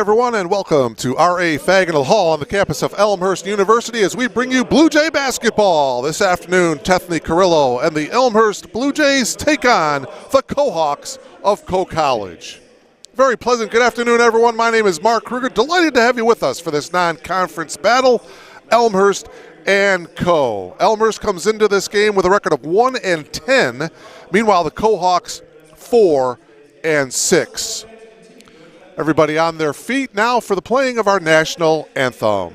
everyone, and welcome to R.A. Faginal Hall on the campus of Elmhurst University as we bring you Blue Jay basketball. This afternoon, Tethny Carrillo and the Elmhurst Blue Jays take on the Cohawks of Coe College. Very pleasant good afternoon, everyone. My name is Mark Kruger. Delighted to have you with us for this non-conference battle, Elmhurst and Coe. Elmhurst comes into this game with a record of 1-10. Meanwhile, the Cohawks 4-6. Everybody on their feet now for the playing of our national anthem.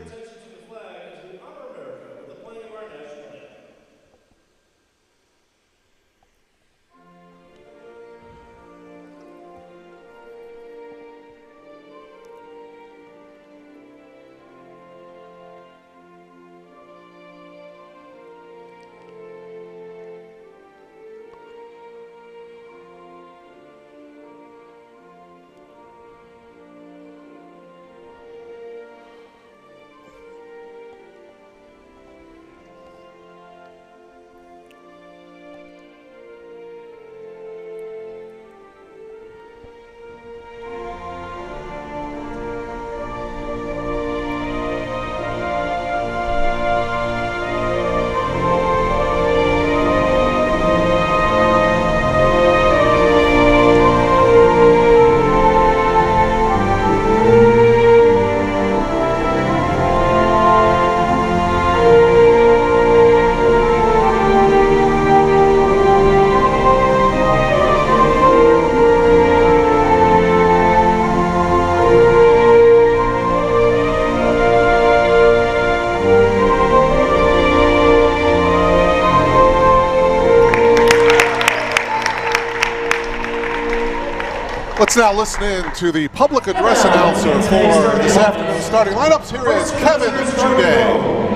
Let's now listen in to the public address announcer for this afternoon's starting lineups. Here is Kevin Juday.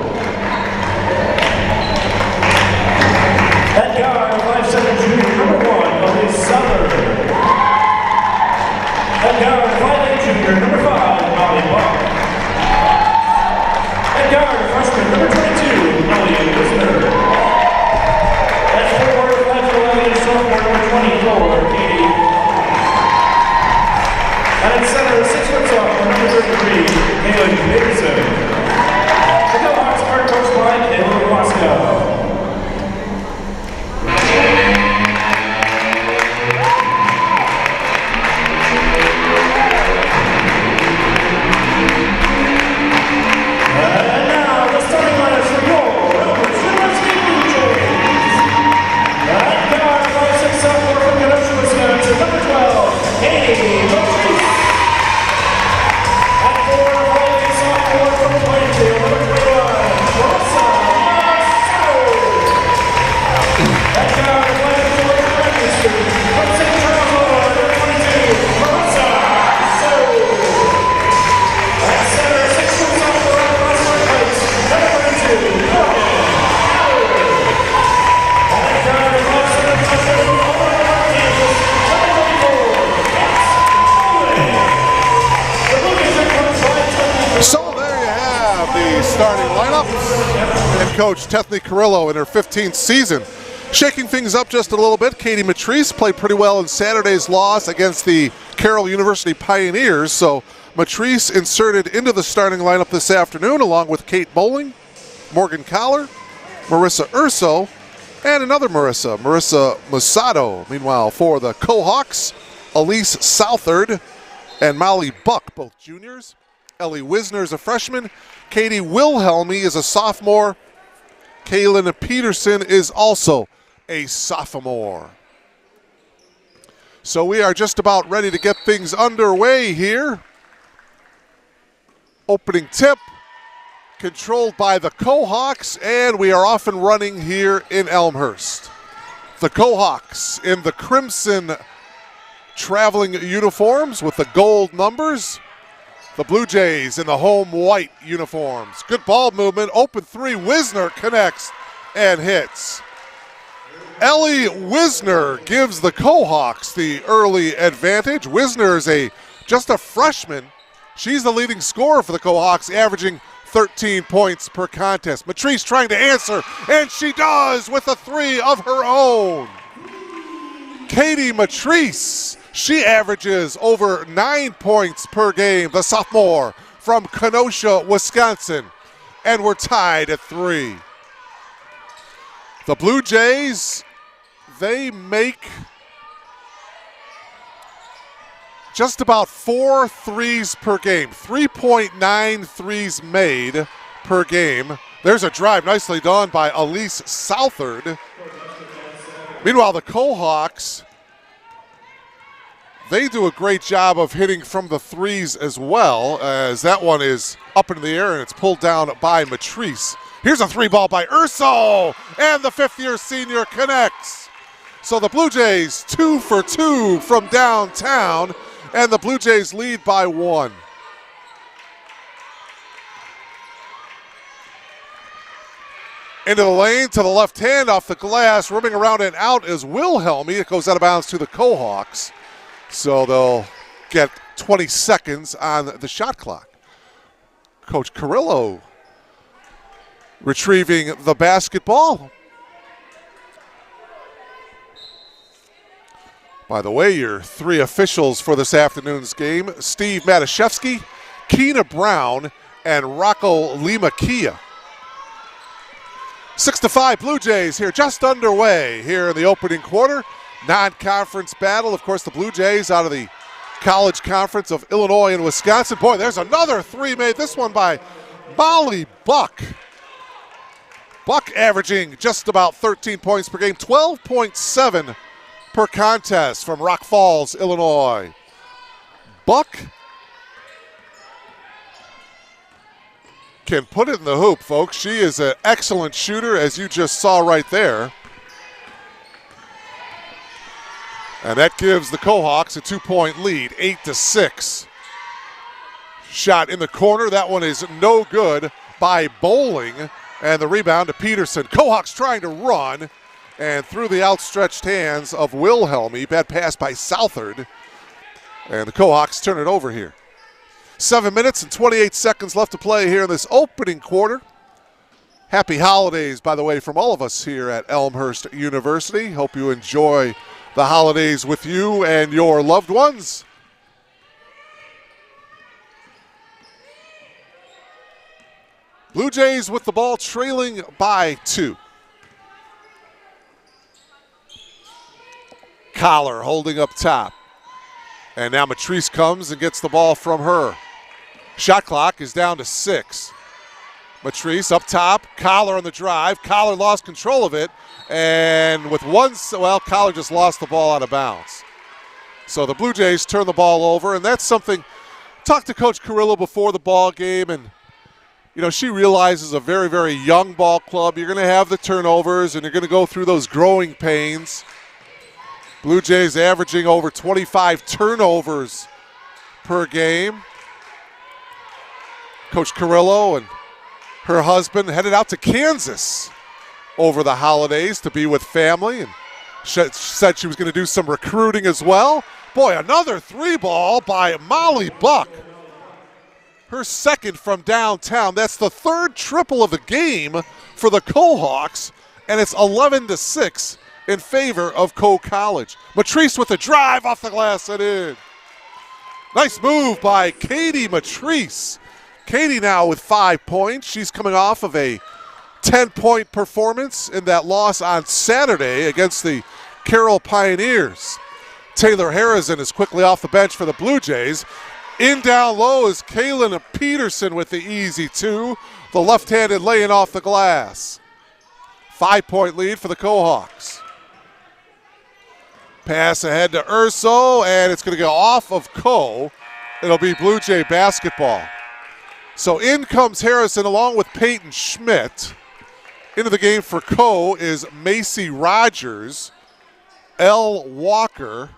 At guard, 5'7" junior, number 1, Elise Southern. At guard, 5'8" junior, number 5, Molly Buck. At guard, freshman, number 22, Ellie Wisner. At forward, 5'11", sophomore, number 24, Katie. And at center, 6 foot sophomore, number 33, Haley Davidson. The Cohawks are coached by Caleb Wasco. And now, the starting lineup for your Elmhurst University Blue Jays. At guard, 5'6" sophomore from Kenosha, Wisconsin, number 12, Katie Mosley. At forward, 5'8" sophomore from Plainfield, number 21, Melissa Massaro. At guard, 5'4" from Franklin Street, from St. Charles, Illinois, number 22, Melissa Massaro. At center, 6 foot sophomore from Westwood Heights, number 22, Morgan Howard. At guard, 5'7" freshman from Omaha, Kansas, number 24, Max Owen. The Blue Jays are coached by Tethny. So there you have the starting lineups. Head coach Tethny Carrillo in her 15th season. Shaking things up just a little bit, Katie Matrice played pretty well in Saturday's loss against the Carroll University Pioneers. So Matrice inserted into the starting lineup this afternoon along with Kate Bowling, Morgan Collar, Marissa Urso, and another Marissa Musado. Meanwhile, for the Cohawks, Elise Southard and Molly Buck, both juniors. Ellie Wisner is a freshman. Katie Wilhelmy is a sophomore. Kaylin Peterson is also a sophomore. So we are just about ready to get things underway here. Opening tip, controlled by the Cohawks, and we are off and running here in Elmhurst. The Cohawks in the crimson traveling uniforms with the gold numbers. The Blue Jays in the home white uniforms. Good ball movement, open three, Wisner connects and hits. Ellie Wisner gives the Cohawks the early advantage. Wisner is just a freshman. She's the leading scorer for the Cohawks, averaging 13 points per contest. Matrice trying to answer, and she does with a three of her own. Katie Matrice She averages over 9 points per game, the sophomore from Kenosha, Wisconsin. And we're tied at 3. The Blue Jays, they make just about 4 threes per game, 3.9 threes made per game. There's a drive nicely done by Elise Southard. Meanwhile, the Cohawks, they do a great job of hitting from the threes as well, as that one is up in the air and it's pulled down by Matrice. Here's a 3-ball by Urso, and the 5th-year senior connects. So the Blue Jays 2 for 2 from downtown, and the Blue Jays lead by 1. Into the lane to the left hand off the glass, rimming around and out is Wilhelmy. It goes out of bounds to the Cohawks. So they'll get 20 seconds on the shot clock. Coach Carrillo retrieving the basketball. By the way, your 3 officials for this afternoon's game, Steve Matuszewski, Keena Brown, and Rocco Limakia. 6-5 Blue Jays here, just underway here in the opening quarter. Non-conference battle. Of course, the Blue Jays out of the College Conference of Illinois and Wisconsin. Boy, there's another 3 made, this one by Molly Buck. Buck averaging just about 13 points per game, 12.7 per contest from Rock Falls, Illinois. Buck can put it in the hoop, folks. She is an excellent shooter, as you just saw right there. And that gives the Cohawks a 2-point lead, 8-6. Shot in the corner. That one is no good by Bowling. And the rebound to Peterson. Cohawks trying to run. And through the outstretched hands of Wilhelmy. Bad pass by Southard. And the Cohawks turn it over here. 7 minutes and 28 seconds left to play here in this opening quarter. Happy holidays, by the way, from all of us here at Elmhurst University. Hope you enjoy the holidays with you and your loved ones. Blue Jays with the ball, trailing by 2. Collar holding up top. And now Matrice comes and gets the ball from her. Shot clock is down to 6. Matrice up top, Collar on the drive. Collar lost control of it. And with Collar just lost the ball out of bounds. So the Blue Jays turn the ball over, and that's something. Talked to Coach Carrillo before the ball game, and you know, she realizes a very, very young ball club. You're going to have the turnovers, and you're going to go through those growing pains. Blue Jays averaging over 25 turnovers per game. Coach Carrillo and her husband headed out to Kansas over the holidays to be with family, and said she was going to do some recruiting as well. Boy, another 3-ball by Molly Buck. Her second from downtown. That's the 3rd triple of the game for the Cohawks, and it's 11-6 in favor of Coe College. Matrice with the drive off the glass and in. Nice move by Katie Matrice. Katie now with 5 points. She's coming off of a 10-point performance in that loss on Saturday against the Carroll Pioneers. Taylor Harrison is quickly off the bench for the Blue Jays. In down low is Kaylin Peterson with the easy 2. The left-handed laying off the glass. 5-point lead for the Cohawks. Pass ahead to Urso, and it's going to go off of Coe. It'll be Blue Jay basketball. So in comes Harrison along with Peyton Schmidt. Into the game for Coe is Macy Rogers, Elle Walker,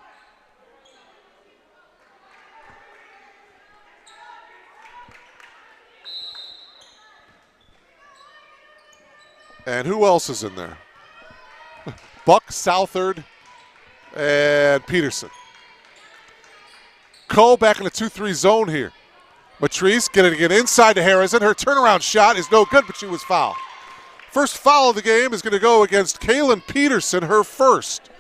and who else is in there? Buck, Southard, and Peterson. Coe back in the 2-3 zone here. Matrice getting it inside to Harrison. Her turnaround shot is no good, but she was fouled. First foul of the game is going to go against Kaylin Peterson, her first.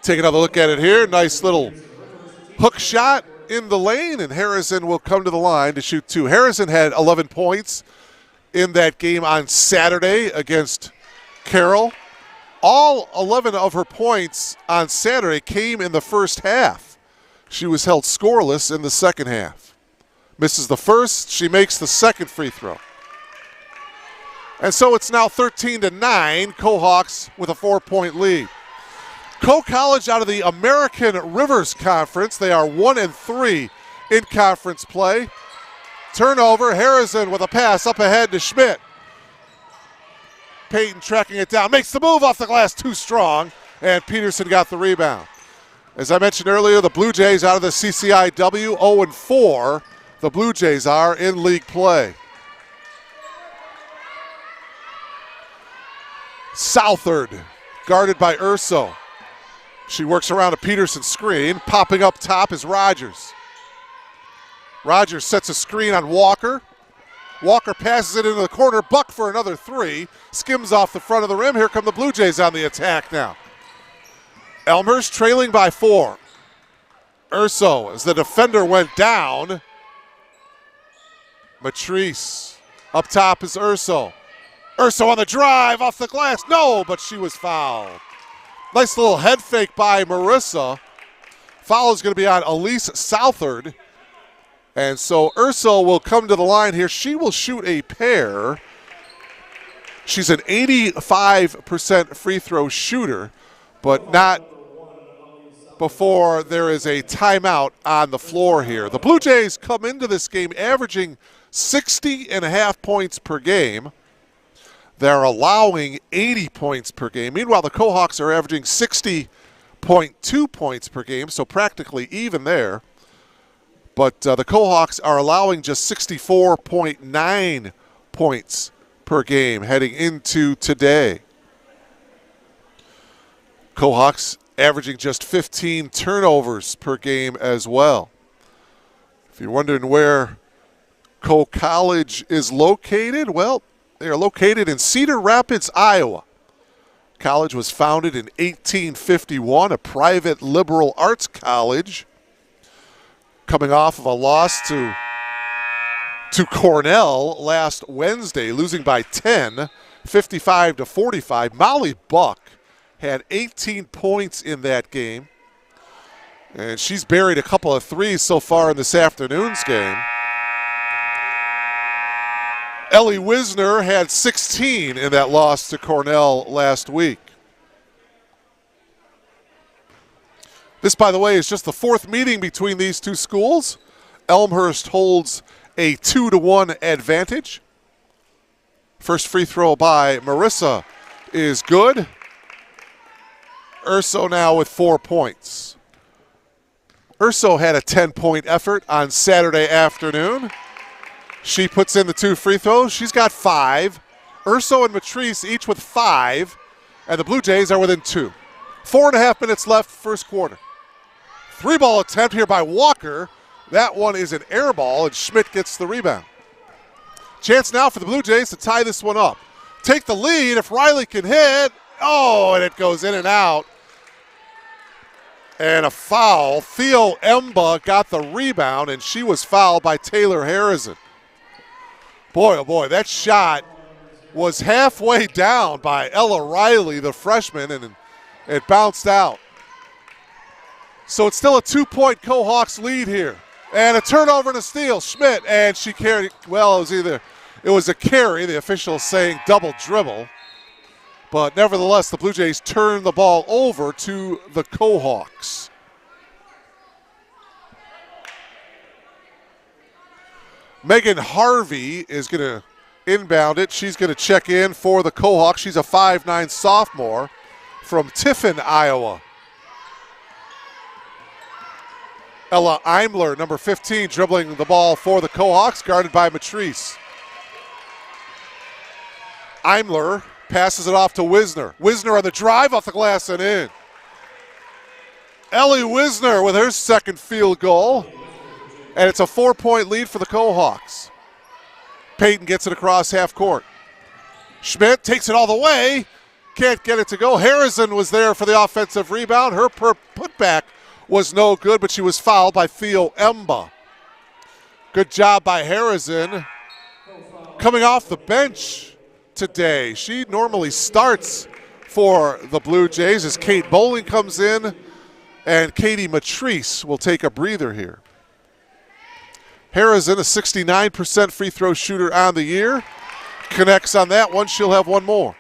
Take another look at it here. Nice little hook shot in the lane, and Harrison will come to the line to shoot 2. Harrison had 11 points in that game on Saturday against Carroll. All 11 of her points on Saturday came in the first half. She was held scoreless in the second half. Misses the first, she makes the second free throw. And so it's now 13-9, Cohawks with a 4-point lead. Co-College out of the American Rivers Conference. They are 1-3 in conference play. Turnover, Harrison with a pass up ahead to Schmidt. Payton tracking it down, makes the move off the glass, too strong, and Peterson got the rebound. As I mentioned earlier, the Blue Jays out of the CCIW, 0-4. The Blue Jays are in league play. Southard, guarded by Urso. She works around a Peterson screen. Popping up top is Rogers. Rogers sets a screen on Walker. Walker passes it into the corner. Buck for another 3. Skims off the front of the rim. Here come the Blue Jays on the attack now. Elmhurst trailing by 4. Urso, as the defender went down. Matrice. Up top is Urso. Urso on the drive, off the glass. No, but she was fouled. Nice little head fake by Marissa. Foul is going to be on Elise Southard. And so Urso will come to the line here. She will shoot a pair. She's an 85% free throw shooter, but not before there is a timeout on the floor here. The Blue Jays come into this game averaging 60.5 points per game. They're allowing 80 points per game. Meanwhile, the Cohawks are averaging 60.2 points per game, so practically even there. But the Cohawks are allowing just 64.9 points per game heading into today. Cohawks averaging just 15 turnovers per game as well. If you're wondering where Co-College is located, well, they are located in Cedar Rapids, Iowa. College was founded in 1851, a private liberal arts college, coming off of a loss to Cornell last Wednesday, losing by 10, 55-45. Molly Buck had 18 points in that game, and she's buried a couple of threes so far in this afternoon's game. Ellie Wisner had 16 in that loss to Cornell last week. This, by the way, is just the 4th meeting between these two schools. Elmhurst holds a 2-1 advantage. First free throw by Marissa is good. Urso now with 4 points. Urso had a 10-point effort on Saturday afternoon. She puts in the 2 free throws. She's got 5. Urso and Matrice each with 5. And the Blue Jays are within 2. 4.5 minutes left, first quarter. 3-ball attempt here by Walker. That one is an air ball, and Schmidt gets the rebound. Chance now for the Blue Jays to tie this one up. Take the lead if Riley can hit. Oh, and it goes in and out. And a foul. Theo Emba got the rebound, and she was fouled by Taylor Harrison. Boy, oh boy, that shot was halfway down by Ella Riley, the freshman, and it bounced out. So it's still a 2-point Cohawks lead here. And a turnover and a steal. Schmidt, and she carried, well, it was a carry, the official saying double dribble. But nevertheless, the Blue Jays turn the ball over to the Cohawks. Megan Harvey is going to inbound it. She's going to check in for the Cohawks. She's a 5'9" sophomore from Tiffin, Iowa. Ella Eimler, number 15, dribbling the ball for the Cohawks, guarded by Matrice. Eimler passes it off to Wisner. Wisner on the drive, off the glass and in. Ellie Wisner with her second field goal. And it's a 4-point lead for the Cohawks. Payton gets it across half court. Schmidt takes it all the way. can't get it to go. Harrison was there for the offensive rebound. Her putback was no good, but she was fouled by Theo Emba. Good job by Harrison. Coming off the bench today. She normally starts for the Blue Jays as Kate Bowling comes in, and Katie Matrice will take a breather here. Harrison, a 69% free throw shooter on the year. Connects on that one. She'll have one more.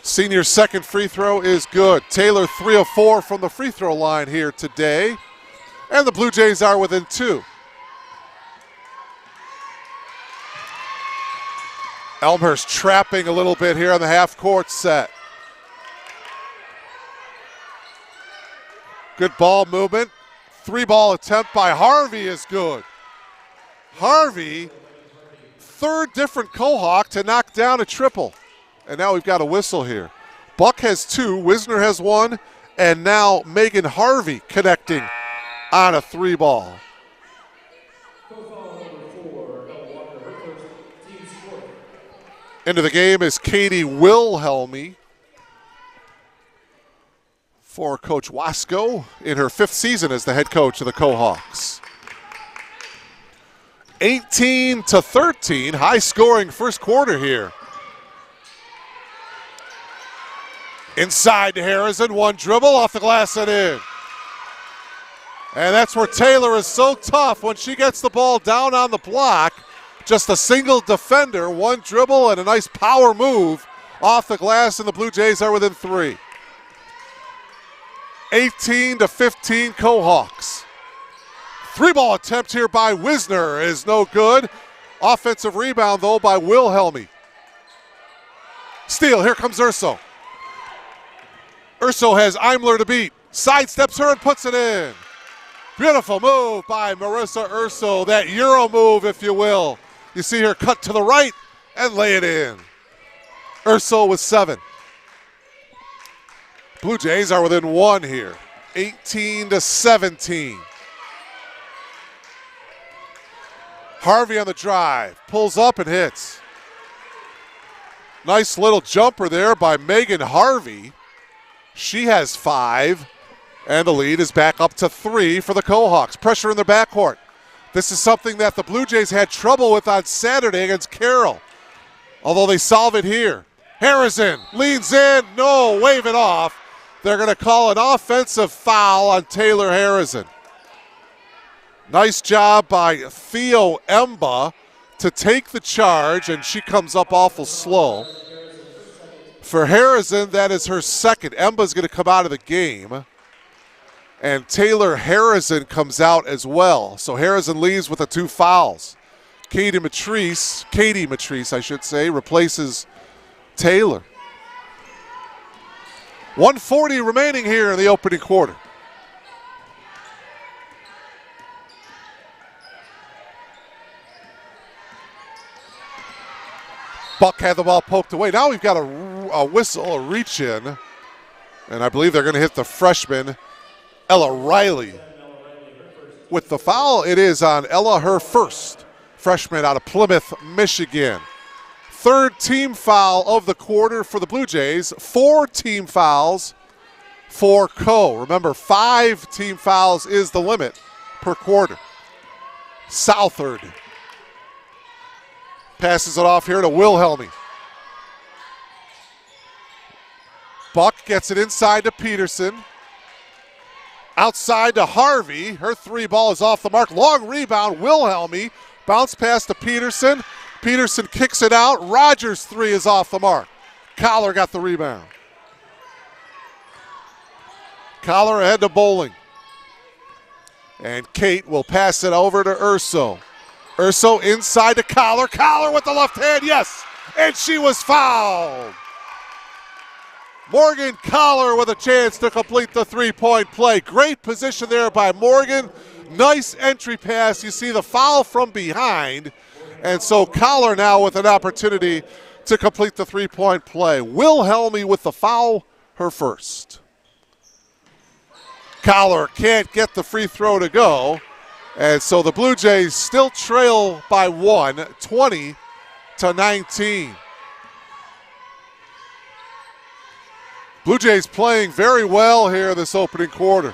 Senior's second free throw is good. Taylor 3 of 4 from the free throw line here today. And the Blue Jays are within 2. Elmhurst trapping a little bit here on the half-court set. Good ball movement. 3-ball attempt by Harvey is good. Harvey, third different Cohawk to knock down a triple. And now we've got a whistle here. Buck has 2, Wisner has 1, and now Megan Harvey connecting on a 3-ball. Into the game is Katie Wilhelmy for Coach Wasco in her 5th season as the head coach of the Cohawks. 18-13, high-scoring first quarter here. Inside to Harrison, one dribble off the glass and in. And that's where Taylor is so tough when she gets the ball down on the block. Just a single defender, one dribble and a nice power move off the glass, and the Blue Jays are within 3. 18-15 Cohawks. 3-ball attempt here by Wisner is no good. Offensive rebound though by Wilhelmy. Steal, here comes Urso. Urso has Imler to beat. Sidesteps her and puts it in. Beautiful move by Marissa Urso, that Euro move, if you will. You see her cut to the right and lay it in. Urso with 7. Blue Jays are within 1 here, 18-17. Harvey on the drive, pulls up and hits. Nice little jumper there by Megan Harvey. She has 5, and the lead is back up to 3 for the Cohawks. Pressure in the backcourt. This is something that the Blue Jays had trouble with on Saturday against Carroll, although they solve it here. Harrison leans in, no, wave it off. They're going to call an offensive foul on Taylor Harrison. Nice job by Theo Emba to take the charge, and she comes up awful slow. For Harrison, that is her second. Emba's going to come out of the game. And Taylor Harrison comes out as well. So Harrison leaves with the 2 fouls. Katie Matrice, I should say, replaces Taylor. 1:40 remaining here in the opening quarter. Buck had the ball poked away. Now we've got a whistle, a reach in. And I believe they're going to hit the freshman, Ella Riley. With the foul, it is on Ella, her first, freshman out of Plymouth, Michigan. 3rd team foul of the quarter for the Blue Jays. 4 team fouls for Co. Remember, 5 team fouls is the limit per quarter. Southard passes it off here to Wilhelmy. Buck gets it inside to Peterson. Outside to Harvey. Her 3-ball is off the mark. Long rebound, Wilhelmy. Bounce pass to Peterson. Peterson kicks it out. Rogers' 3 is off the mark. Collar got the rebound. Collar ahead to Bowling. And Kate will pass it over to Urso. Urso inside to Collar. Collar with the left hand, yes! And she was fouled. Morgan Collar with a chance to complete the 3-point play. Great position there by Morgan. Nice entry pass. You see the foul from behind. And so Collar now with an opportunity to complete the 3-point play. Wilhelmy with the foul, her first. Collar can't get the free throw to go. And so the Blue Jays still trail by 1, 20-19. Blue Jays playing very well here this opening quarter.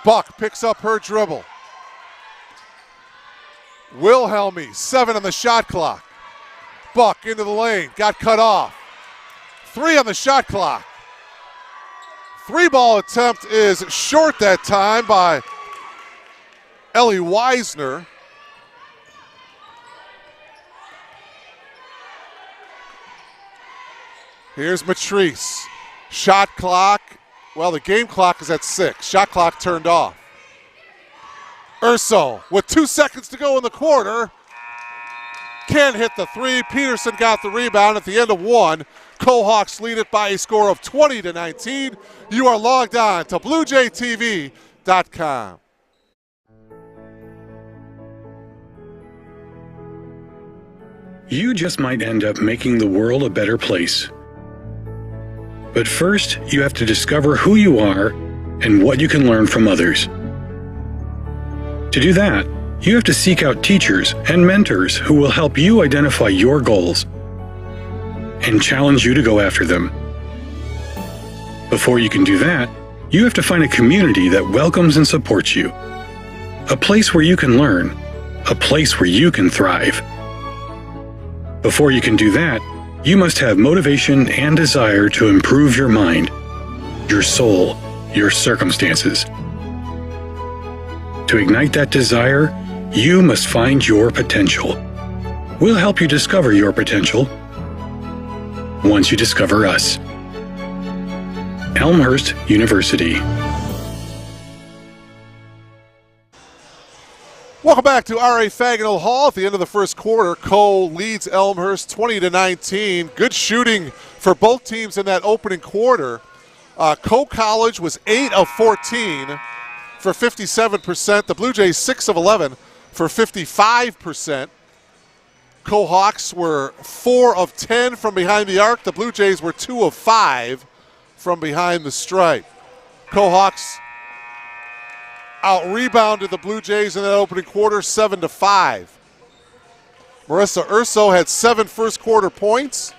Buck picks up her dribble. Wilhelmy, 7 on the shot clock. Buck into the lane, got cut off. 3 on the shot clock. 3-ball attempt is short that time by Ellie Weisner. Here's Matrice. Shot clock. Well, the game clock is at 6. Shot clock turned off. Urso with 2 seconds to go in the quarter. Can't hit the 3. Peterson got the rebound at the end of 1. Cohawks lead it by a score of 20-19. You are logged on to BlueJayTV.com. You just might end up making the world a better place. But first, you have to discover who you are and what you can learn from others. To do that, you have to seek out teachers and mentors who will help you identify your goals and challenge you to go after them. Before you can do that, you have to find a community that welcomes and supports you. A place where you can learn, a place where you can thrive. Before you can do that, you must have motivation and desire to improve your mind, your soul, your circumstances. To ignite that desire, you must find your potential. We'll help you discover your potential once you discover us. Elmhurst University. Welcome back to R.A. Fagnall Hall. At the end of the first quarter, Coe leads Elmhurst 20-19. Good shooting for both teams in that opening quarter. Coe College was 8 of 14 for 57%. The Blue Jays 6 of 11 for 55%. Coe Hawks were 4 of 10 from behind the arc. The Blue Jays were 2 of 5 from behind the stripe. Coe Hawks out-rebounded the Blue Jays in that opening quarter, 7-5. Marissa Urso had 7 first-quarter points.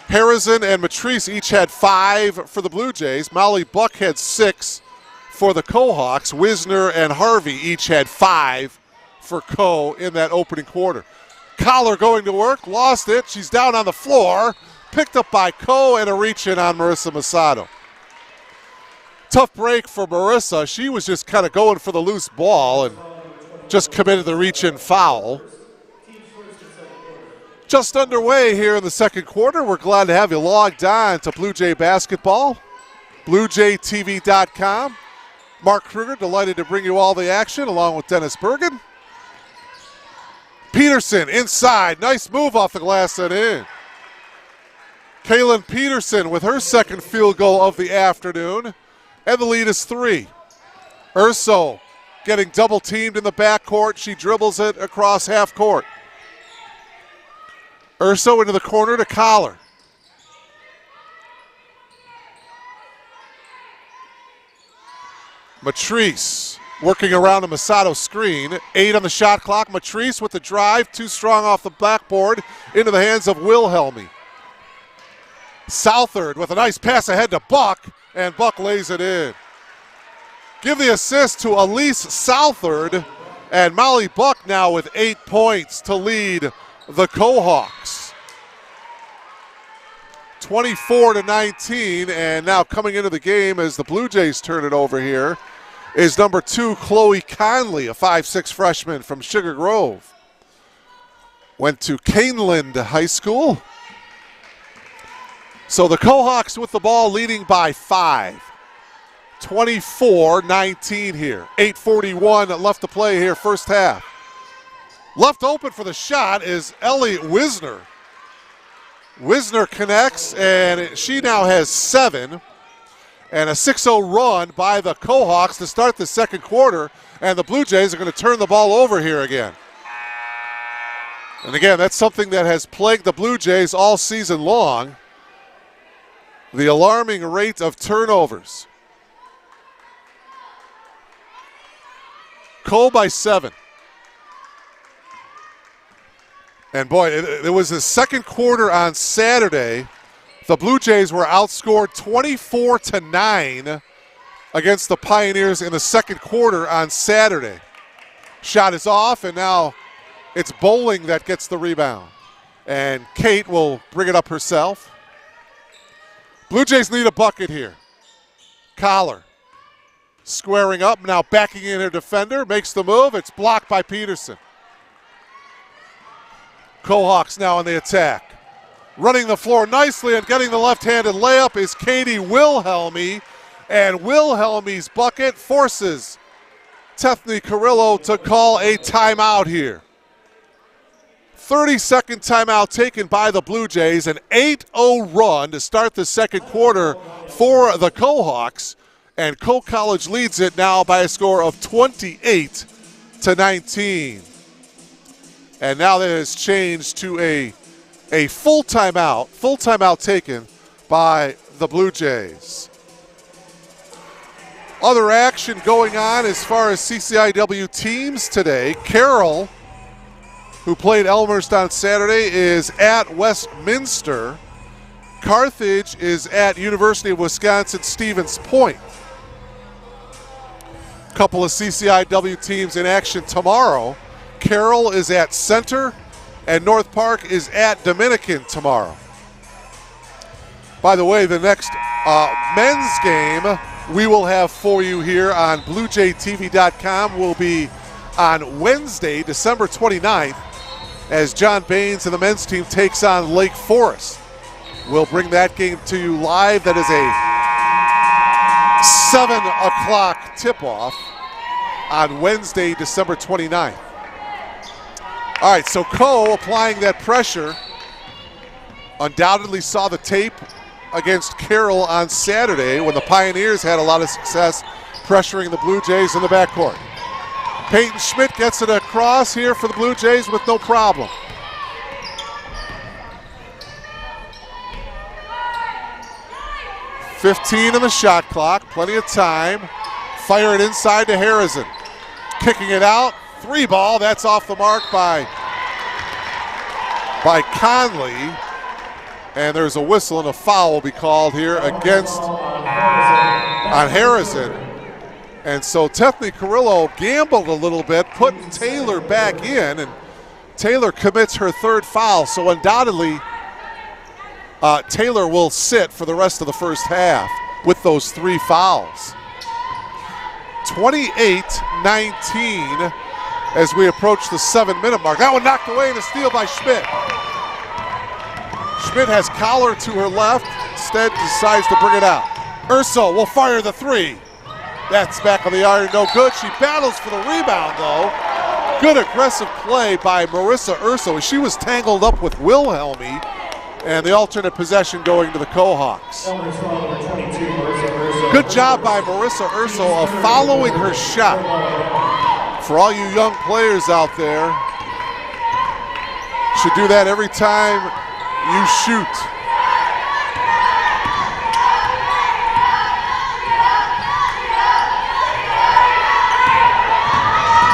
Harrison and Matrice each had 5 for the Blue Jays. Molly Buck had 6 for the Coe Hawks. Wisner and Harvey each had 5 for Coe in that opening quarter. Collar going to work, lost it. She's down on the floor. Picked up by Coe and a reach-in on Marissa Masato. Tough break for Marissa. She was just kind of going for the loose ball and just committed the reach-in foul. Just underway here in the second quarter. We're glad to have you logged on to Blue Jay Basketball, BlueJayTV.com. Mark Kruger, delighted to bring you all the action along with Dennis Bergen. Peterson inside. Nice move off the glass and in. Kaylin Peterson with her second field goal of the afternoon. And the lead is 3. Urso getting double teamed in the backcourt. She dribbles it across half court. Urso into the corner to Collar. Matrice working around a Masato screen. 8 on the shot clock. Matrice with the drive. Too strong off the backboard. Into the hands of Wilhelmy. Southard with a nice pass ahead to Buck. And Buck lays it in. Give the assist to Elise Southard. And Molly Buck now with 8 points to lead the Cohawks. 24-19, and now coming into the game as the Blue Jays turn it over here is number 2, Chloe Conley, a 5'6" freshman from Sugar Grove. Went to Caneland High School. So the Cohawks with the ball leading by 5. 24-19 here. 8:41 left to play here, first half. Left open for the shot is Ellie Wisner. Wisner connects, and she now has 7. And a 6-0 run by the Cohawks to start the second quarter, and the Blue Jays are going to turn the ball over here again. And again, that's something that has plagued the Blue Jays all season long. The alarming rate of turnovers. Cole by 7. And boy, it was the second quarter on Saturday. The Blue Jays were outscored 24-9 against the Pioneers in the second quarter on Saturday. Shot is off, and now it's Bowling that gets the rebound. And Kate will bring it up herself. Blue Jays need a bucket here. Collar squaring up, now backing in her defender, makes the move. It's blocked by Peterson. Cohawks now on the attack. Running the floor nicely and getting the left-handed layup is Katie Wilhelmy. And Wilhelmy's bucket forces Tethny Carrillo to call a timeout here. 30-second timeout taken by the Blue Jays. An 8-0 run to start the second quarter for the Cohawks. And Cole College leads it now by a score of 28-19. And now that has changed to a full timeout taken by the Blue Jays. Other action going on as far as CCIW teams today. Carroll, who played Elmhurst on Saturday, is at Westminster. Carthage is at University of Wisconsin-Stevens Point. Couple of CCIW teams in action tomorrow. Carroll is at Center, and North Park is at Dominican tomorrow. By the way, the next men's game we will have for you here on BlueJayTV.com will be on Wednesday, December 29th, as John Baines and the men's team takes on Lake Forest. We'll bring that game to you live. That is a 7 o'clock tip-off on Wednesday, December 29th. All right, so Coe applying that pressure. Undoubtedly saw the tape against Carroll on Saturday when the Pioneers had a lot of success pressuring the Blue Jays in the backcourt. Peyton Schmidt gets it across here for the Blue Jays with no problem. .15 in the shot clock, plenty of time. Fire it inside to Harrison. Kicking it out, 3 ball, that's off the mark by Conley. And there's a whistle and a foul will be called here against on Harrison. And so Tethny Carrillo gambled a little bit, putting Taylor back in, and Taylor commits her 3rd foul. So undoubtedly, Taylor will sit for the rest of the first half with those 3 fouls. 28-19 as we approach the 7-minute mark. That one knocked away and a steal by Schmidt. Schmidt has Collar to her left, instead decides to bring it out. Urso will fire the 3. That's back on the iron, no good. She battles for the rebound though. Good aggressive play by Marissa Urso. She was tangled up with Wilhelmy, and the alternate possession going to the Cohawks. Good job by Marissa Urso of following her shot. For all you young players out there, should do that every time you shoot.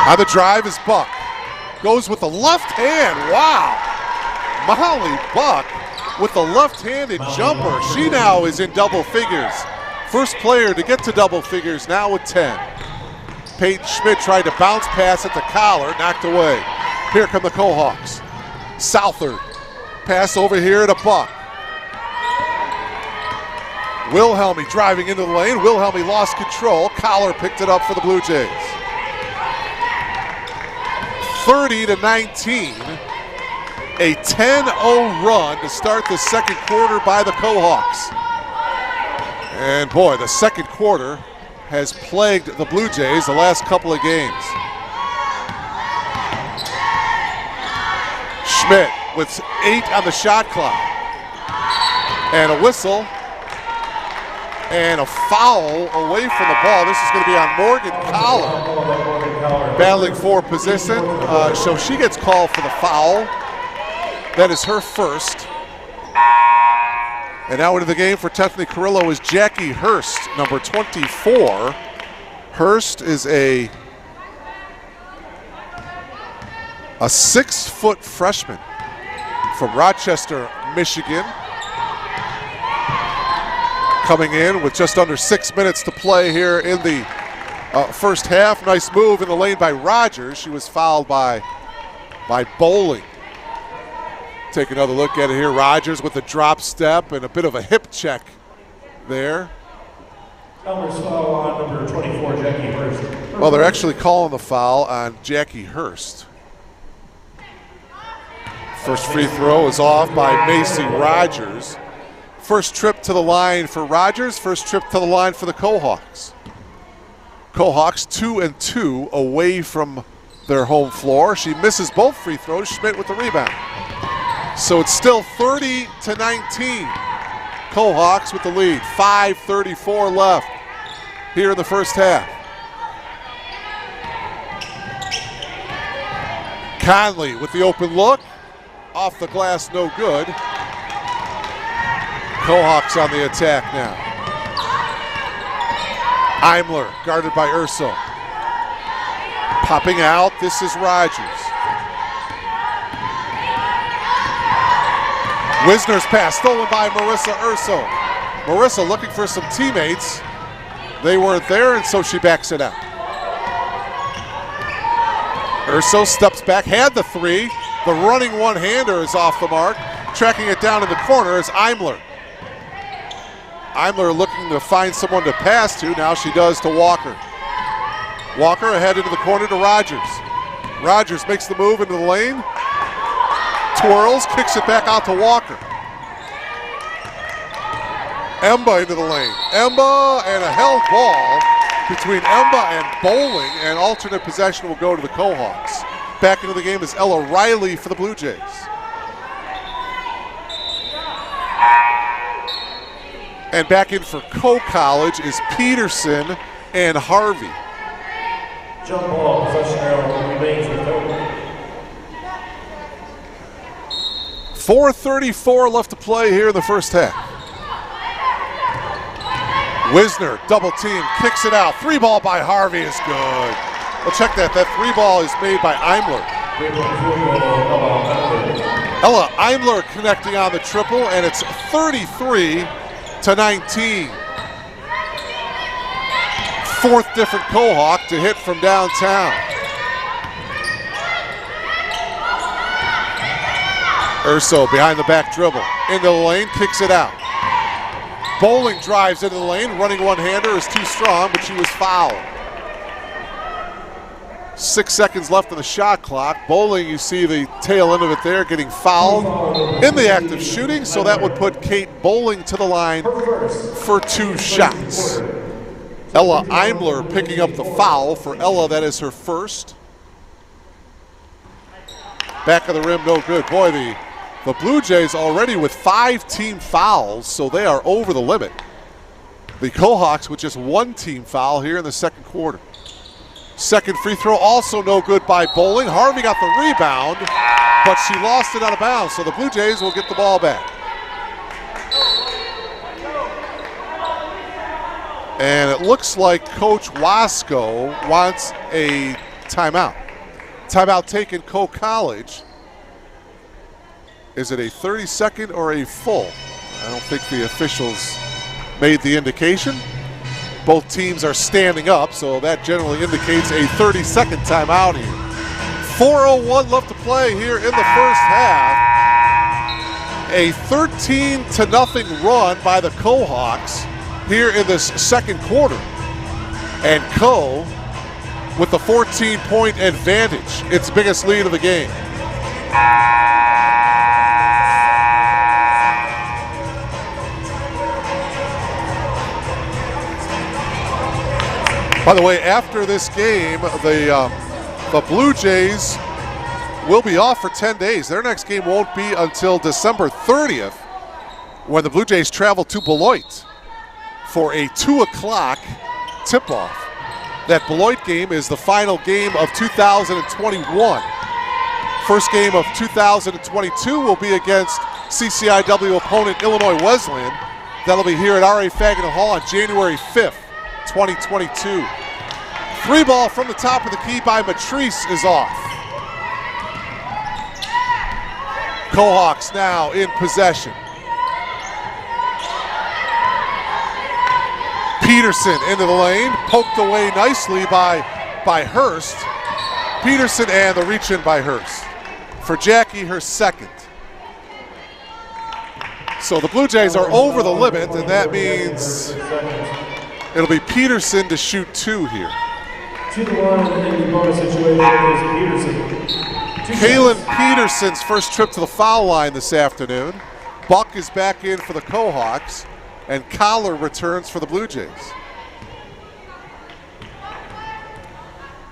On the drive is Buck. Goes with the left hand. Wow. Molly Buck with the left-handed jumper. She now is in double figures. First player to get to double figures now with 10. Peyton Schmidt tried to bounce pass at the collar, knocked away. Here come the Cohawks. Southard. Pass over here to Buck. Wilhelmy driving into the lane. Wilhelmy lost control. Collar picked it up for the Blue Jays. 30-19. A 10-0 run to start the second quarter by the Cohawks. And boy, the second quarter has plagued the Blue Jays the last couple of games. Schmidt with 8 on the shot clock. And a whistle. And a foul away from the ball. This is going to be on Morgan Collar. Battling for position. So she gets called for the foul. That is her first. And now into the game for Tethny Carrillo is Jackie Hurst, number 24. Hurst is a A 6-foot freshman from Rochester, Michigan. Coming in with just under 6 minutes to play here in the first half. Nice move in the lane by Rogers. She was fouled by Bowling. Take another look at it here. Rogers with a drop step and a bit of a hip check there. Elmhurst foul on number 24, Jackie Hurst. Well, they're actually calling the foul on Jackie Hurst. First free throw is off by Macy Rogers. First trip to the line for Rogers, first trip to the line for the Cohawks. Cohawks 2-2 away from their home floor. She misses both free throws. Schmidt with the rebound. So it's still 30-19. Cohawks with the lead. 5:34 left here in the first half. Conley with the open look. Off the glass, no good. Cohawks on the attack now. Imler guarded by Urso. Popping out, this is Rogers. Wisner's pass stolen by Marissa Urso. Marissa looking for some teammates. They weren't there, and so she backs it out. Urso steps back, had the three. The running one-hander is off the mark. Tracking it down in the corner is Imler. Imler looking to find someone to pass to. Now she does to Walker. Walker ahead into the corner to Rogers. Rogers makes the move into the lane. Twirls, kicks it back out to Walker. Emba into the lane. Emba and a held ball between Emba and Bowling, and alternate possession will go to the Cohawks. Back into the game is Ella Riley for the Blue Jays. And back in for Co-College is Peterson and Harvey. Jump ball, possession arrow remains with Coke. 4:34 left to play here in the first half. Wisner, double team, kicks it out. Three ball by Harvey is good. Well, check that. That three ball is made by Imler. Ella Imler connecting on the triple, and it's 33-19. Fourth different Cohawk to hit from downtown. Urso behind the back dribble. Into the lane, kicks it out. Bowling drives into the lane. Running one-hander is too strong, but she was fouled. 6 seconds left on the shot clock. Bowling, you see the tail end of it there, getting fouled in the act of shooting, so that would put Kate Bowling to the line for 2 shots. Ella Imler picking up the foul. For Ella, that is her first. Back of the rim, no good. Boy, the Blue Jays already with 5 team fouls, so they are over the limit. The Cohawks with just 1 team foul here in the second quarter. Second free throw also no good by Bowling. Harvey got the rebound, but she lost it out of bounds, so the Blue Jays will get the ball back. And it looks like Coach Wasco wants a timeout. Timeout taken, Co-College. Is it a 30-second or a full? I don't think the officials made the indication. Both teams are standing up, so that generally indicates a 30-second timeout here. 4:01 left to play here in the first half. A 13-0 run by the Cohawks here in this second quarter. And Co with the 14-point advantage, its biggest lead of the game. By the way, after this game, the Blue Jays will be off for 10 days. Their next game won't be until December 30th, when the Blue Jays travel to Beloit for a 2 o'clock tip-off. That Beloit game is the final game of 2021. First game of 2022 will be against CCIW opponent Illinois Wesleyan. That'll be here at R.A. Fagin Hall on January 5th, 2022. Three ball from the top of the key by Matrice is off. Cohawks now in possession. Peterson into the lane, poked away nicely by Hurst. Peterson and the reach in by Hurst. For Jackie, her second. So the Blue Jays are over the limit, and that means it'll be Peterson to shoot 2 here. To the line in the bonus situation is Peterson. Kalen Peterson's first trip to the foul line this afternoon. Buck is back in for the Cohawks, and Collar returns for the Blue Jays.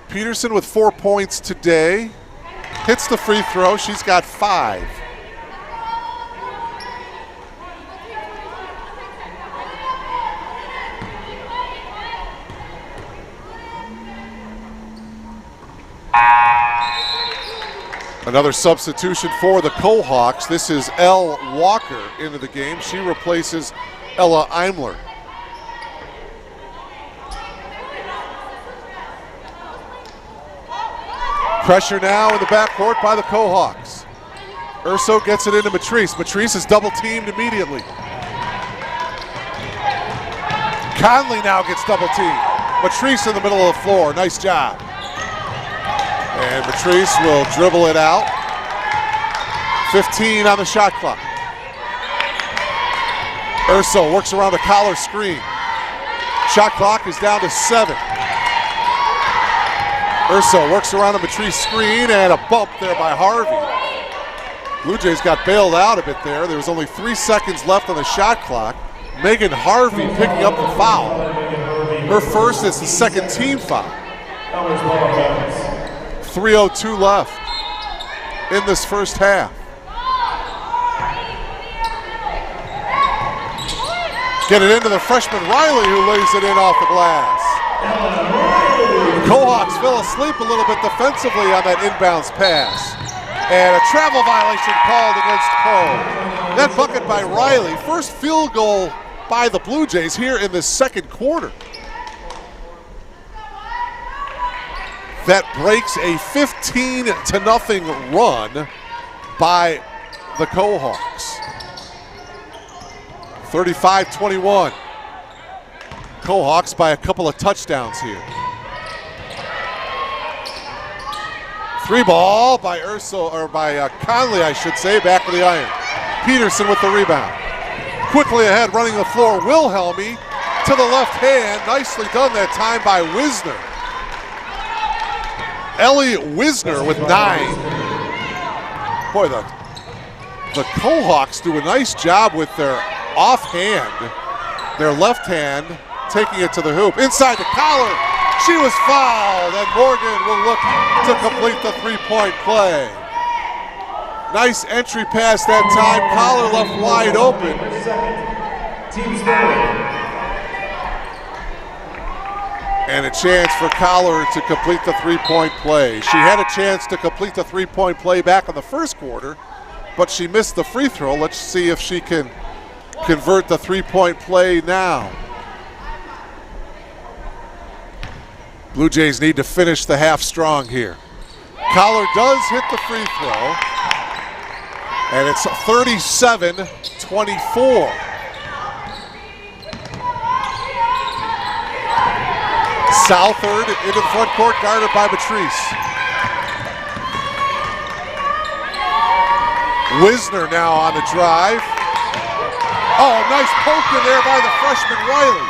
Peterson with 4 points today. Hits the free throw. She's got 5. Another substitution for the Cohawks. This is Elle Walker into the game. She replaces Ella Eimler. Pressure now in the backcourt by the Cohawks. Urso gets it into Matrice. Matrice is double teamed immediately. Conley now gets double teamed. Matrice in the middle of the floor. Nice job. And Matrice will dribble it out. 15 on the shot clock. Urso works around a collar screen. Shot clock is down to 7. Urso works around a Matrice screen and a bump there by Harvey. Blue Jays got bailed out a bit there. There was only 3 seconds left on the shot clock. Megan Harvey picking up the foul. Her first, it's the second team foul. 3:02 left in this first half. Get it into the freshman Riley, who lays it in off the glass. Cohawks fell asleep a little bit defensively on that inbounds pass. And a travel violation called against Poe. That bucket by Riley, first field goal by the Blue Jays here in the second quarter. That breaks a 15-0 run by the Cohawks. 35-21. Cohawks by a couple of touchdowns here. 3 ball by Urso, or by Conley, I should say, back of the iron. Peterson with the rebound. Quickly ahead, running the floor, Wilhelmy to the left hand. Nicely done that time by Wisner. Ellie Wisner with 9. Boy, the Cohawks do a nice job with their offhand, their left hand, taking it to the hoop. Inside the collar, she was fouled, and Morgan will look to complete the 3-point play. Nice entry pass that time. Collar left wide open. And a chance for Collar to complete the 3-point play. She had a chance to complete the 3-point play back in the first quarter, but she missed the free throw. Let's see if she can convert the 3-point play now. Blue Jays need to finish the half strong here. Collar does hit the free throw, and it's 37-24. Southard into the front court, guarded by Matrice. Wisner now on the drive. Oh, nice poke in there by the freshman Riley.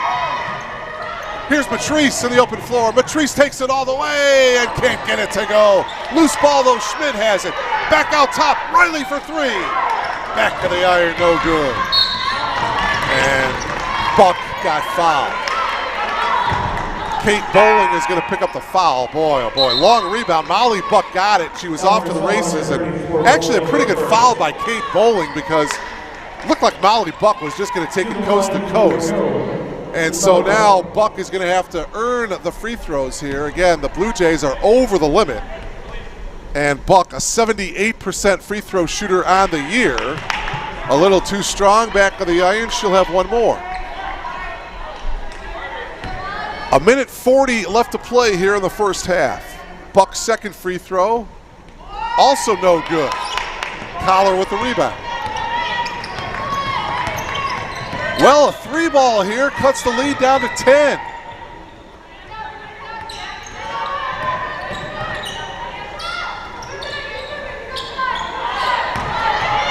Here's Matrice in the open floor. Matrice takes it all the way and can't get it to go. Loose ball though, Schmidt has it. Back out top, Riley for 3. Back to the iron, no good. And Buck got fouled. Kate Bowling is going to pick up the foul. Boy, oh boy. Long rebound. Molly Buck got it. She was off to the races. And actually a pretty good foul by Kate Bowling, because it looked like Molly Buck was just going to take it coast to coast. And so now Buck is going to have to earn the free throws here. Again, the Blue Jays are over the limit. And Buck, a 78% free throw shooter on the year. A little too strong back of the iron. She'll have one more. 1:40 left to play here in the first half. Buck's second free throw, also no good. Collar with the rebound. Well, a 3-ball here cuts the lead down to 10.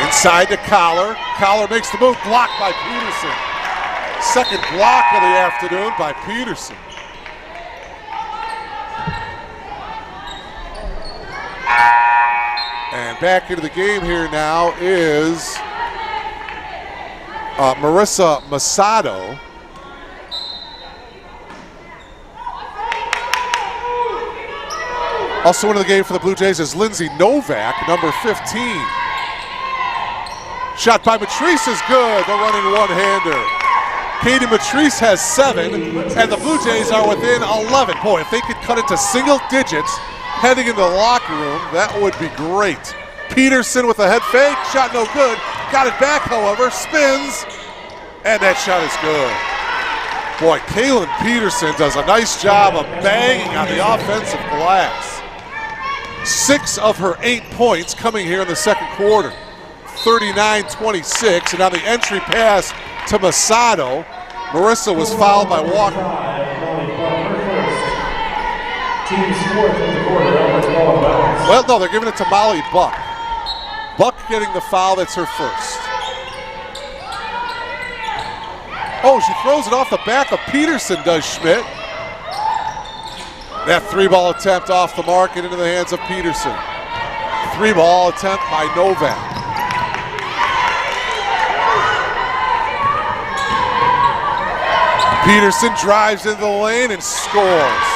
Inside to Collar. Collar makes the move, blocked by Peterson. Second block of the afternoon by Peterson. And back into the game here now is Marissa Masato. Also into the game for the Blue Jays is Lindsay Novak, number 15. Shot by Matrice is good, the running one-hander. Katie Matrice has 7, and the Blue Jays are within 11. Boy, if they could cut into single digits heading into the locker room, that would be great. Peterson with a head fake, shot no good. Got it back, however, spins, and that shot is good. Boy, Kaylin Peterson does a nice job of banging on the offensive glass. 6 of her 8 points coming here in the second quarter. 39-26, and on the entry pass to Masato, Marissa was fouled by Walker. Well, no, they're giving it to Molly Buck. Buck getting the foul, that's her first. Oh, she throws it off the back of Peterson, does Schmidt. That 3-ball attempt off the mark and into the hands of Peterson. 3-ball attempt by Novak. Peterson drives into the lane and scores.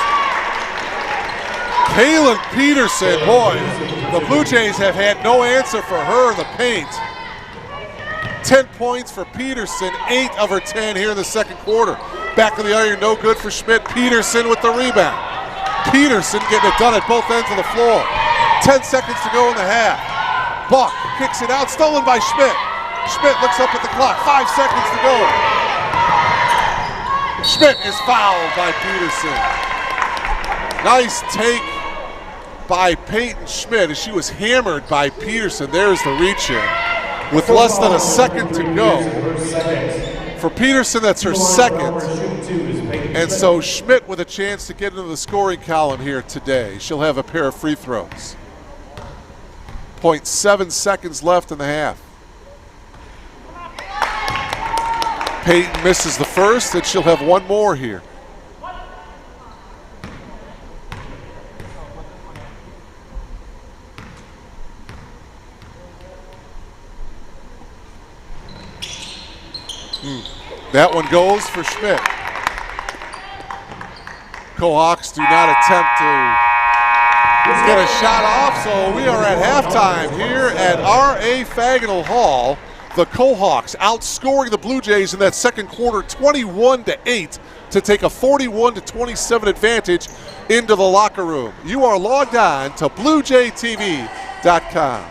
Kaylin Peterson, boy, the Blue Jays have had no answer for her in the paint. 10 points for Peterson, 8 of her 10 here in the second quarter. Back of the iron, no good for Schmidt. Peterson with the rebound. Peterson getting it done at both ends of the floor. 10 seconds to go in the half. Buck kicks it out, stolen by Schmidt. Schmidt looks up at the clock, 5 seconds to go. Schmidt is fouled by Peterson. Nice take by Peyton Schmidt as she was hammered by Peterson. There's the reach in. With less than a second to go. For Peterson, that's her second. And so Schmidt with a chance to get into the scoring column here today. She'll have a pair of free throws. 0.7 seconds left in the half. Peyton misses the first, and she'll have one more here. That one goes for Schmidt. Cohawks do not attempt to get a shot off, so we are at halftime here at R.A. Faginal Hall. The Cohawks outscoring the Blue Jays in that second quarter 21-8 to take a 41-27 advantage into the locker room. You are logged on to BlueJayTV.com.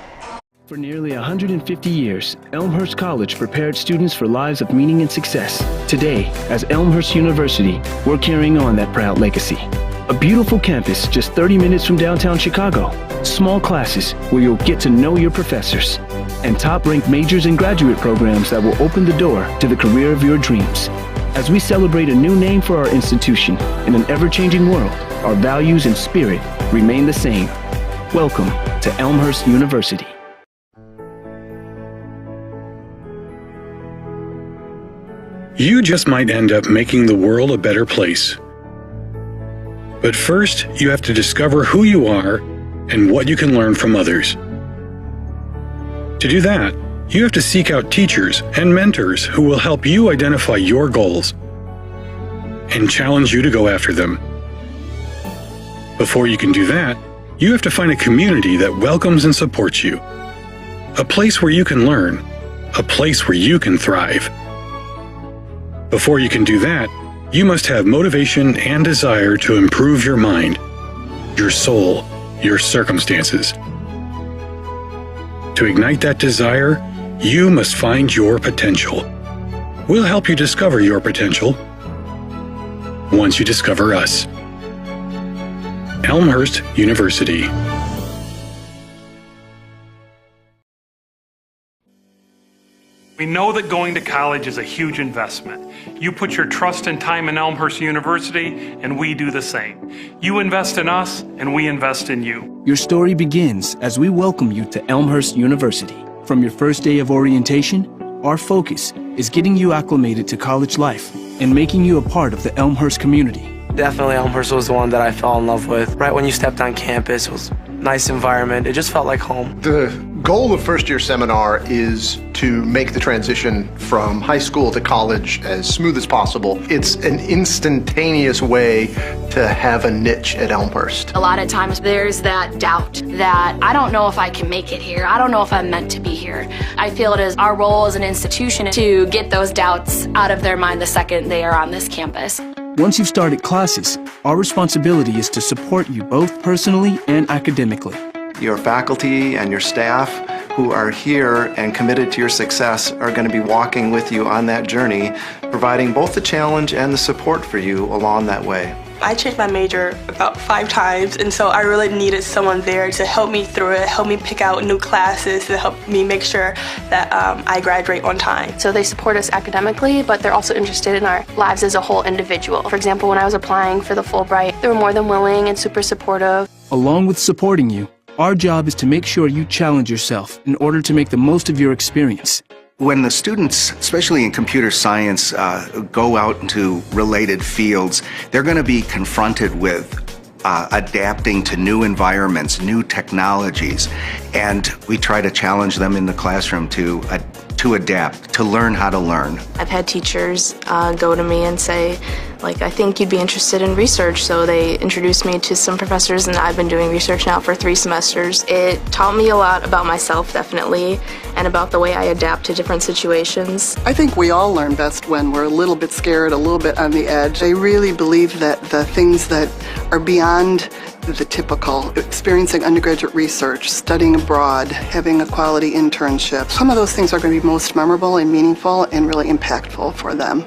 For nearly 150 years, Elmhurst College prepared students for lives of meaning and success. Today, as Elmhurst University, we're carrying on that proud legacy. A beautiful campus just 30 minutes from downtown Chicago. Small classes where you'll get to know your professors. And top-ranked majors and graduate programs that will open the door to the career of your dreams. As we celebrate a new name for our institution in an ever-changing world, our values and spirit remain the same. Welcome to Elmhurst University. You just might end up making the world a better place. But first, you have to discover who you are and what you can learn from others. To do that, you have to seek out teachers and mentors who will help you identify your goals and challenge you to go after them. Before you can do that, you have to find a community that welcomes and supports you. A place where you can learn. A place where you can thrive. Before you can do that, you must have motivation and desire to improve your mind, your soul, your circumstances. To ignite that desire, you must find your potential. We'll help you discover your potential once you discover us. Elmhurst University. We know that going to college is a huge investment. You put your trust and time in Elmhurst University, and we do the same. You invest in us, and we invest in you. Your story begins as we welcome you to Elmhurst University. From your first day of orientation, our focus is getting you acclimated to college life and making you a part of the Elmhurst community. Definitely Elmhurst was the one that I fell in love with. Right when you stepped on campus, it was a nice environment. It just felt like home. The goal of first year seminar is to make the transition from high school to college as smooth as possible. It's an instantaneous way to have a niche at Elmhurst. A lot of times there's that doubt that I don't know if I can make it here. I don't know if I'm meant to be here. I feel it is our role as an institution to get those doubts out of their mind the second they are on this campus. Once you've started classes, our responsibility is to support you both personally and academically. Your faculty and your staff who are here and committed to your success are going to be walking with you on that journey, providing both the challenge and the support for you along that way. I changed my major about 5 times, and so I really needed someone there to help me through it, help me pick out new classes, to help me make sure that I graduate on time. So they support us academically, but they're also interested in our lives as a whole individual. For example, when I was applying for the Fulbright, they were more than willing and super supportive. Along with supporting you, our job is to make sure you challenge yourself in order to make the most of your experience. When the students, especially in computer science, go out into related fields, they're going to be confronted with adapting to new environments, new technologies, and we try to challenge them in the classroom to adapt, to learn how to learn. I've had teachers go to me and say, I think you'd be interested in research, so they introduced me to some professors, and I've been doing research now for 3 semesters. It taught me a lot about myself, definitely, and about the way I adapt to different situations. I think we all learn best when we're a little bit scared, a little bit on the edge. I really believe that the things that are beyond the typical, experiencing undergraduate research, studying abroad, having a quality internship, some of those things are going to be most memorable and meaningful and really impactful for them.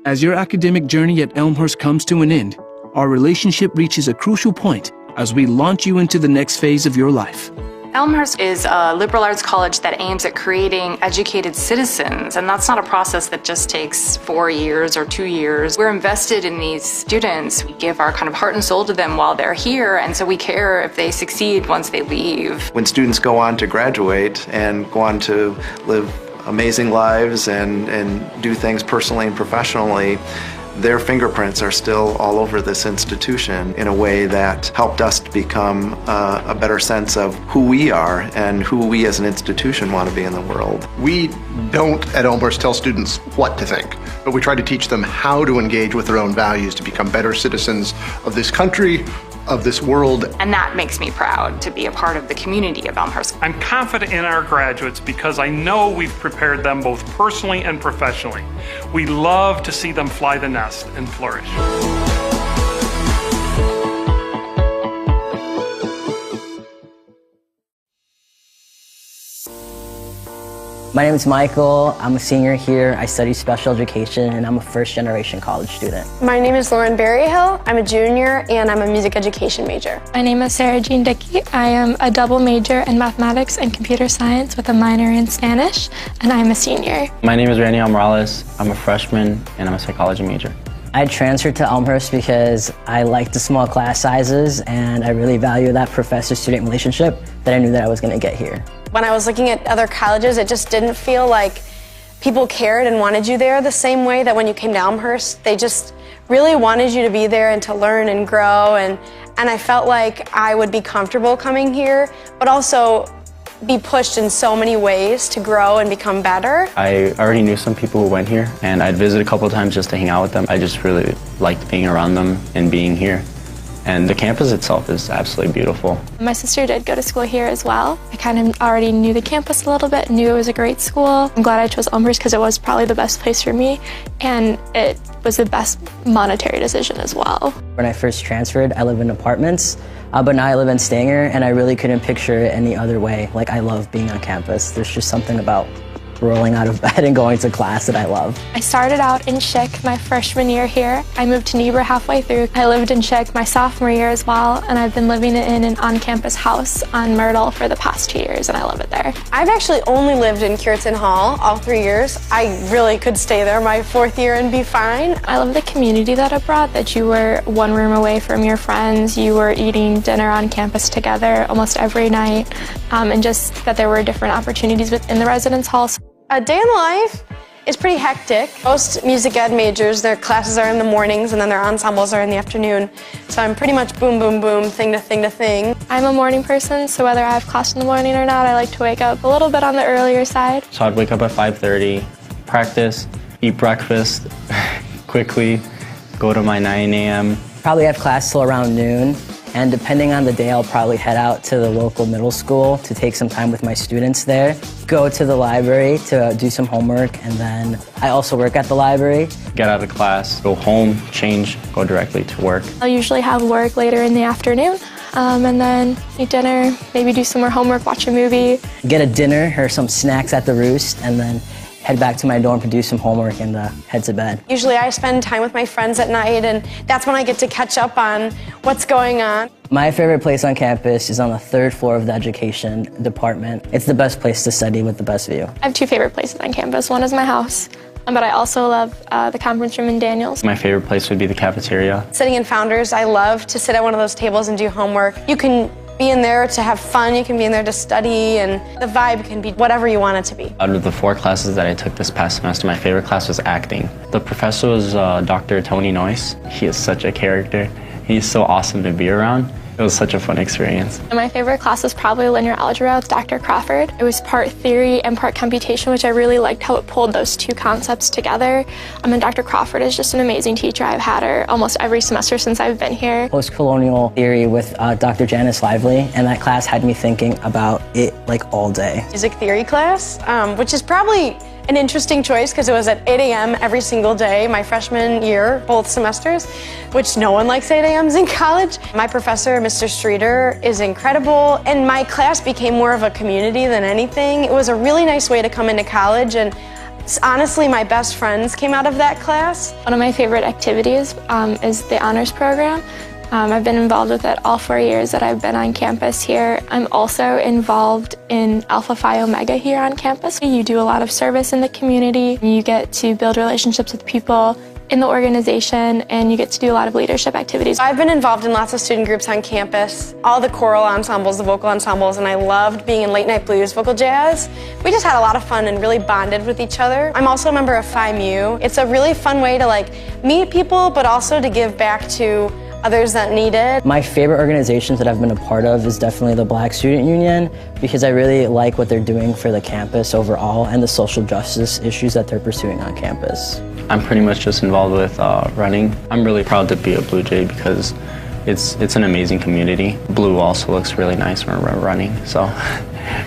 As your academic journey at Elmhurst comes to an end, our relationship reaches a crucial point as we launch you into the next phase of your life. Elmhurst is a liberal arts college that aims at creating educated citizens, and that's not a process that just takes 4 years or 2 years. We're invested in these students. We give our kind of heart and soul to them while they're here, and so we care if they succeed once they leave. When students go on to graduate and go on to live amazing lives and do things personally and professionally, their fingerprints are still all over this institution in a way that helped us to become a better sense of who we are and who we as an institution want to be in the world. We don't at Elmhurst tell students what to think, but we try to teach them how to engage with their own values to become better citizens of this country, of this world. And that makes me proud to be a part of the community of Elmhurst. I'm confident in our graduates because I know we've prepared them both personally and professionally. We love to see them fly the nest and flourish. My name is Michael. I'm a senior here. I study special education, and I'm a first-generation college student. My name is Lauren Berryhill. I'm a junior, and I'm a music education major. My name is Sarah Jean Dickey. I am a double major in mathematics and computer science with a minor in Spanish, and I'm a senior. My name is Randy Morales. I'm a freshman, and I'm a psychology major. I transferred to Elmhurst because I like the small class sizes, and I really value that professor-student relationship that I knew that I was going to get here. When I was looking at other colleges, it just didn't feel like people cared and wanted you there the same way that when you came to Elmhurst. They just really wanted you to be there and to learn and grow, and I felt like I would be comfortable coming here, but also be pushed in so many ways to grow and become better. I already knew some people who went here, and I'd visit a couple of times just to hang out with them. I just really liked being around them and being here. And the campus itself is absolutely beautiful. My sister did go to school here as well. I kind of already knew the campus a little bit, knew it was a great school. I'm glad I chose Elmhurst because it was probably the best place for me, and it was the best monetary decision as well. When I first transferred, I lived in apartments, but now I live in Stanger, and I really couldn't picture it any other way. Like, I love being on campus. There's just something about rolling out of bed and going to class that I love. I started out in Chick my freshman year here. I moved to Niebuhr halfway through. I lived in Chick my sophomore year as well, and I've been living in an on-campus house on Myrtle for the past 2 years, and I love it there. I've actually only lived in Cureton Hall all 3 years. I really could stay there my 4th year and be fine. I love the community that it brought, that you were one room away from your friends, you were eating dinner on campus together almost every night, and just that there were different opportunities within the residence halls. A day in the life is pretty hectic. Most music ed majors, their classes are in the mornings and then their ensembles are in the afternoon. So I'm pretty much boom, boom, boom, thing to thing to thing. I'm a morning person, so whether I have class in the morning or not, I like to wake up a little bit on the earlier side. So I'd wake up at 5:30, practice, eat breakfast quickly, go to my 9 a.m. Probably have class till around noon, and depending on the day, I'll probably head out to the local middle school to take some time with my students there, go to the library to do some homework, and then I also work at the library. Get out of class, go home, change, go directly to work. I'll usually have work later in the afternoon, and then eat dinner, maybe do some more homework, watch a movie. Get a dinner or some snacks at the Roost, and then head back to my dorm to do some homework and head to bed. Usually I spend time with my friends at night, and that's when I get to catch up on what's going on. My favorite place on campus is on the 3rd floor of the education department. It's the best place to study with the best view. I have 2 favorite places on campus. One is my house, but I also love the conference room in Daniels. My favorite place would be the cafeteria. Sitting in Founders, I love to sit at one of those tables and do homework. You can be in there to have fun, you can be in there to study, and the vibe can be whatever you want it to be. Out of the 4 classes that I took this past semester, my favorite class was acting. The professor was Dr. Tony Noyce. He is such a character. He's so awesome to be around. It was such a fun experience. And my favorite class was probably linear algebra with Dr. Crawford. It was part theory and part computation, which I really liked how it pulled those 2 concepts together. And Dr. Crawford is just an amazing teacher. I've had her almost every semester since I've been here. Post-colonial theory with Dr. Janice Lively, and that class had me thinking about it like all day. Music theory class, which is probably an interesting choice because it was at 8 a.m. every single day my freshman year, both semesters, which no one likes 8 a.m.s in college. My professor, Mr. Streeter, is incredible, and my class became more of a community than anything. It was a really nice way to come into college, and honestly, my best friends came out of that class. One of my favorite activities is the honors program. I've been involved with it all 4 years that I've been on campus here. I'm also involved in Alpha Phi Omega here on campus. You do a lot of service in the community. You get to build relationships with people in the organization, and you get to do a lot of leadership activities. I've been involved in lots of student groups on campus, all the choral ensembles, the vocal ensembles, and I loved being in late night blues, vocal jazz. We just had a lot of fun and really bonded with each other. I'm also a member of Phi Mu. It's a really fun way to meet people, but also to give back to others that need it. My favorite organizations that I've been a part of is definitely the Black Student Union, because I really like what they're doing for the campus overall and the social justice issues that they're pursuing on campus. I'm pretty much just involved with running. I'm really proud to be a Blue Jay because it's an amazing community. Blue also looks really nice when we're running, so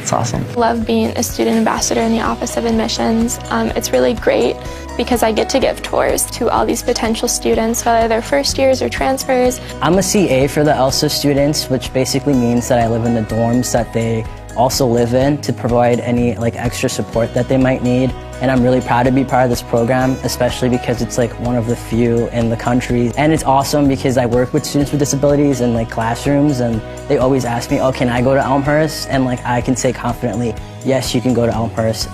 it's awesome. Love being a student ambassador in the Office of Admissions. It's really great because I get to give tours to all these potential students, whether they're first years or transfers. I'm a CA for the ELSA students, which basically means that I live in the dorms that they also live in to provide any extra support that they might need. And I'm really proud to be part of this program, especially because it's one of the few in the country. And it's awesome because I work with students with disabilities in classrooms, and they always ask me, oh, can I go to Elmhurst? And I can say confidently, yes, you can go to Elmhurst.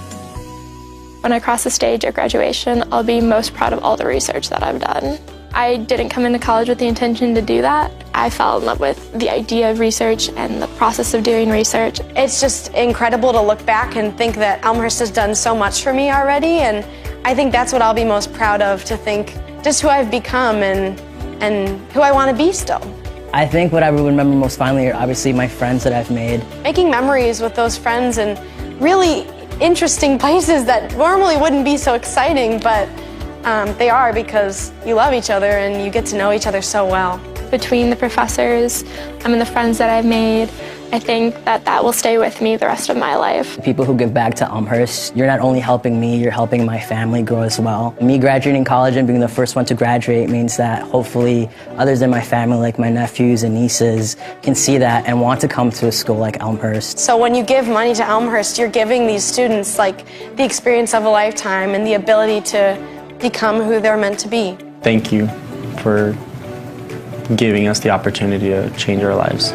When I cross the stage at graduation, I'll be most proud of all the research that I've done. I didn't come into college with the intention to do that. I fell in love with the idea of research and the process of doing research. It's just incredible to look back and think that Elmhurst has done so much for me already, and I think that's what I'll be most proud of, to think just who I've become and who I want to be still. I think what I would remember most fondly are obviously my friends that I've made. Making memories with those friends in really interesting places that normally wouldn't be so exciting, but they are because you love each other and you get to know each other so well. Between the professors and the friends that I've made, I think that will stay with me the rest of my life. People who give back to Elmhurst, you're not only helping me, you're helping my family grow as well. Me graduating college and being the first one to graduate means that hopefully others in my family, like my nephews and nieces, can see that and want to come to a school like Elmhurst. So when you give money to Elmhurst, you're giving these students like the experience of a lifetime and the ability to become who they're meant to be. Thank you for giving us the opportunity to change our lives.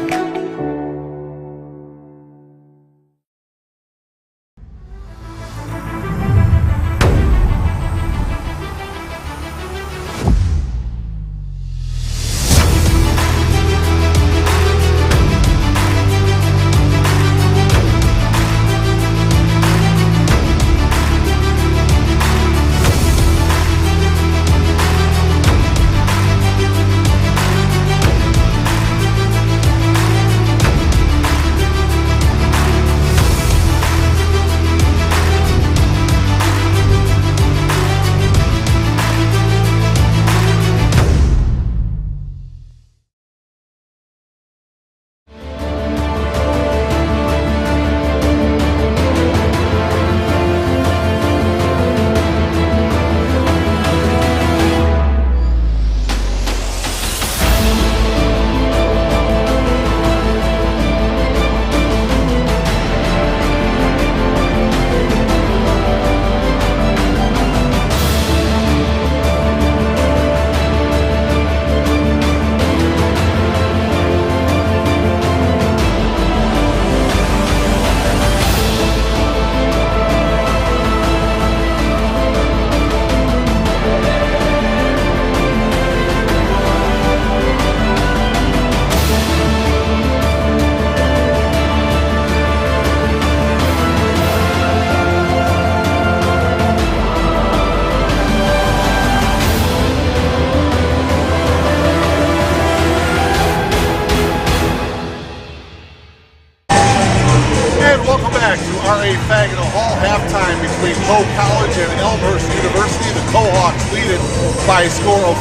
Fagnell Hall, halftime between Poe College and Elmhurst University. The Cohawks lead it by a score of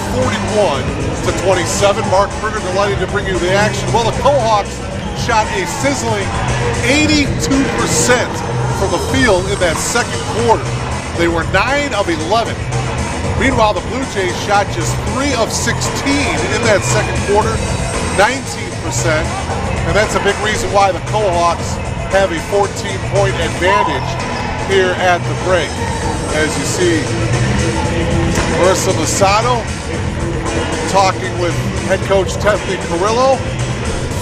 41-27. Mark Berger delighted to bring you the action. Well, the Cohawks shot a sizzling 82% from the field in that second quarter. They were 9 of 11. Meanwhile, the Blue Jays shot just 3 of 16 in that second quarter, 19%. And that's a big reason why the Cohawks have a 14-point advantage here at the break. As you see, Marissa Masato talking with head coach Tethny Carrillo.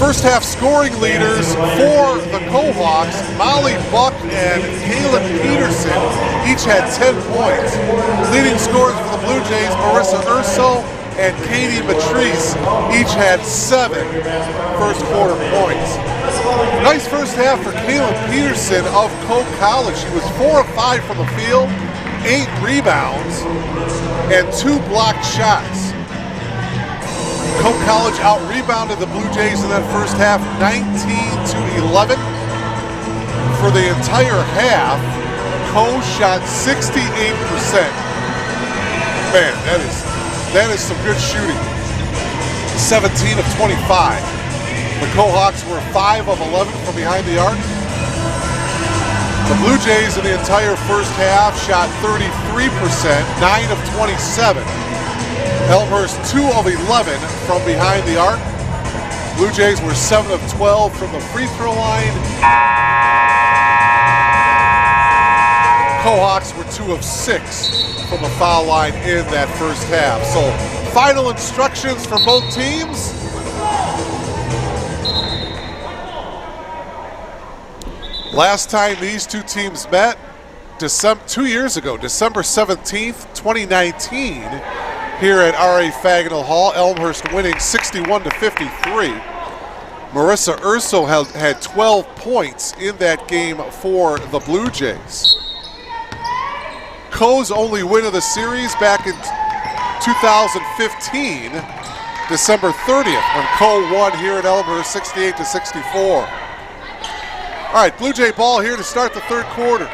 First half scoring leaders for the Cohawks, Molly Buck and Kaylin Peterson each had 10 points. Leading scorers for the Blue Jays, Marissa Urso and Katie Matrice each had 7 first quarter points. Nice first half for Kaylin Peterson of Coe College. She was 4 of 5 from the field, 8 rebounds, and 2 blocked shots. Coe College out-rebounded the Blue Jays in that first half, 19-11. For the entire half, Coe shot 68%. Man, that is some good shooting. 17 of 25. The Cohawks were 5 of 11 from behind the arc. The Blue Jays in the entire first half shot 33%, 9 of 27. Elmhurst 2 of 11 from behind the arc. Blue Jays were 7 of 12 from the free throw line. Cohawks were 2 of 6 from the foul line in that first half. So final instructions for both teams. Last time these two teams met, 2 years ago, December 17th, 2019, here at R.A. Fagnell Hall, Elmhurst winning 61-53. Marissa Urso had 12 points in that game for the Blue Jays. Coe's only win of the series back in 2015, December 30th, when Coe won here at Elmhurst 68-64. All right, Blue Jay ball here to start the third quarter.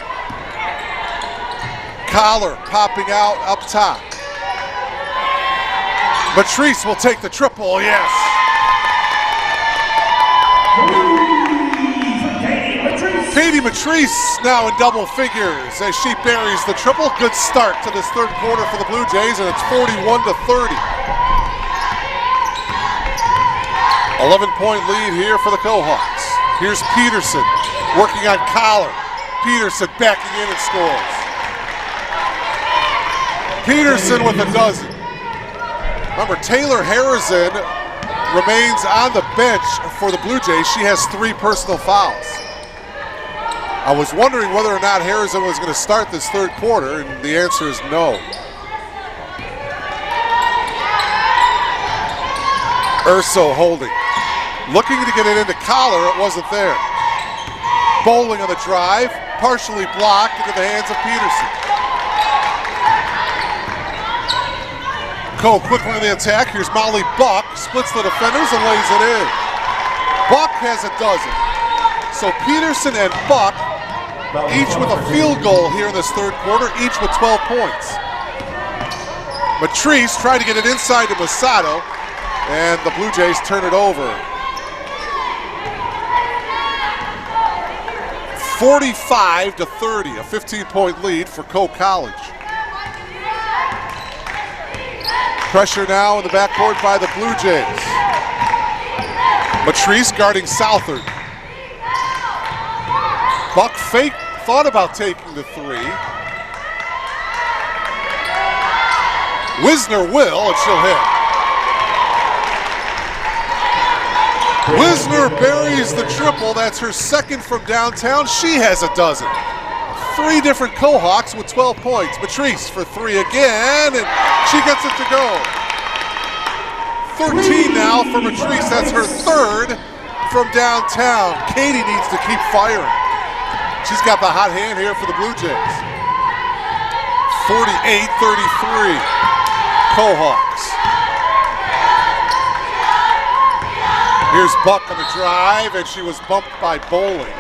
Collar popping out up top. Matrice will take the triple, yes. Katie Matrice now in double figures as she buries the triple. Good start to this third quarter for the Blue Jays, and it's 41-30. 11-point lead here for the Cohawks. Here's Peterson working on Collar. Peterson backing in and scores. Peterson with a dozen. Remember, Taylor Harrison remains on the bench for the Blue Jays. She has 3 personal fouls. I was wondering whether or not Harrison was going to start this third quarter, and the answer is no. Urso holding. Looking to get it into Collar, it wasn't there. Bowling on the drive, partially blocked into the hands of Peterson. Cole quickly in the attack. Here's Molly Buck, splits the defenders and lays it in. Buck has a dozen. So Peterson and Buck, each with a field goal here in this third quarter, each with 12 points. Matrice tried to get it inside to Masato, and the Blue Jays turn it over. 45-30, a 15-point lead for Coe College. Pressure now in the backcourt by the Blue Jays. Matrice guarding Southard. Buck fake, thought about taking the 3. Wisner will, and she'll hit. Wisner buries the triple. That's her second from downtown. She has a dozen. 3 different Cohawks with 12 points. Matrice for 3 again, and she gets it to go. 13 now for Matrice. That's her third from downtown. Katie needs to keep firing. She's got the hot hand here for the Blue Jays. 48-33, Cohawks. Here's Buck on the drive, and she was bumped by Bowling.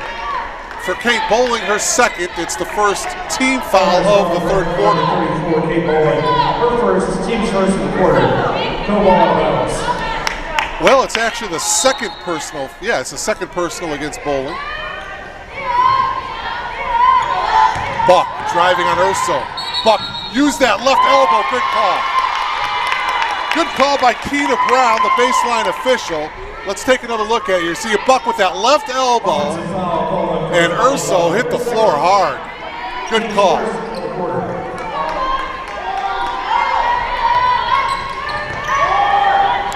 For Kate Bowling, her second. It's the first team foul of the third quarter. Kate Bowling, her first, team's first of the quarter. No ball out of bounds. Well, it's actually the second personal. Yeah, it's the second personal against Bowling. Buck driving on Urso. Buck used that left elbow. Good call. Good call by Keena Brown, the baseline official. Let's take another look at it. You see a Buck with that left elbow, and Urso hit the floor hard. Good call.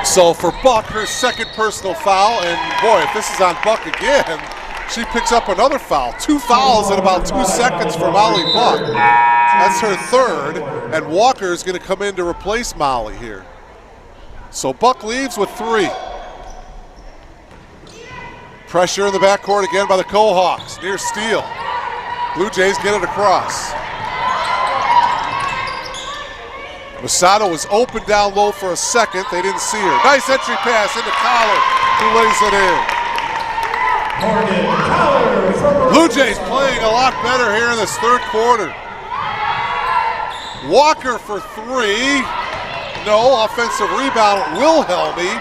So for Buck, her second personal foul, and boy, if this is on Buck again, she picks up another foul. 2 fouls in about 2 seconds for Molly Buck. That's her third, and Walker's going to come in to replace Molly here. So Buck leaves with 3. Pressure in the backcourt again by the Cohawks. Near steal. Blue Jays get it across. Masato was open down low for a second. They didn't see her. Nice entry pass into Collar, who lays it in. Blue Jays playing a lot better here in this third quarter. Walker for 3. No, offensive rebound. Wilhelmy.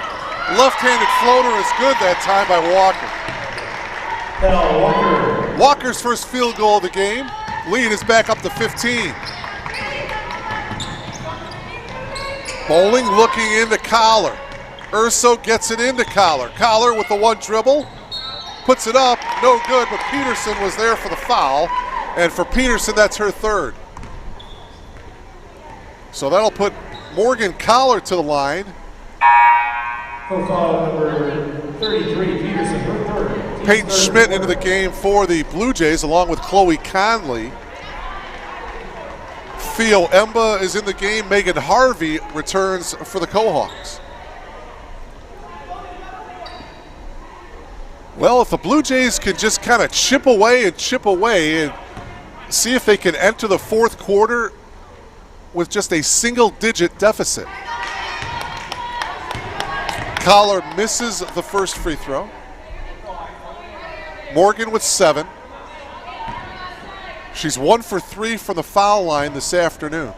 Left-handed floater is good that time by Walker. Walker's first field goal of the game. Lead is back up to 15. Bowling looking into Collar. Urso gets it into Collar. Collar with the 1 dribble. Puts it up, no good, but Peterson was there for the foul. And for Peterson, that's her third. So that'll put Morgan Collar to the line. Foul number 33, Peterson, her third. Peyton Schmidt into the game for the Blue Jays, along with Chloe Conley. Theo Emba is in the game. Megan Harvey returns for the Cohawks. Well, if the Blue Jays can just kind of chip away and see if they can enter the fourth quarter with just a single-digit deficit. Collar misses the first free throw. Morgan with 7. She's 1 for 3 from the foul line this afternoon.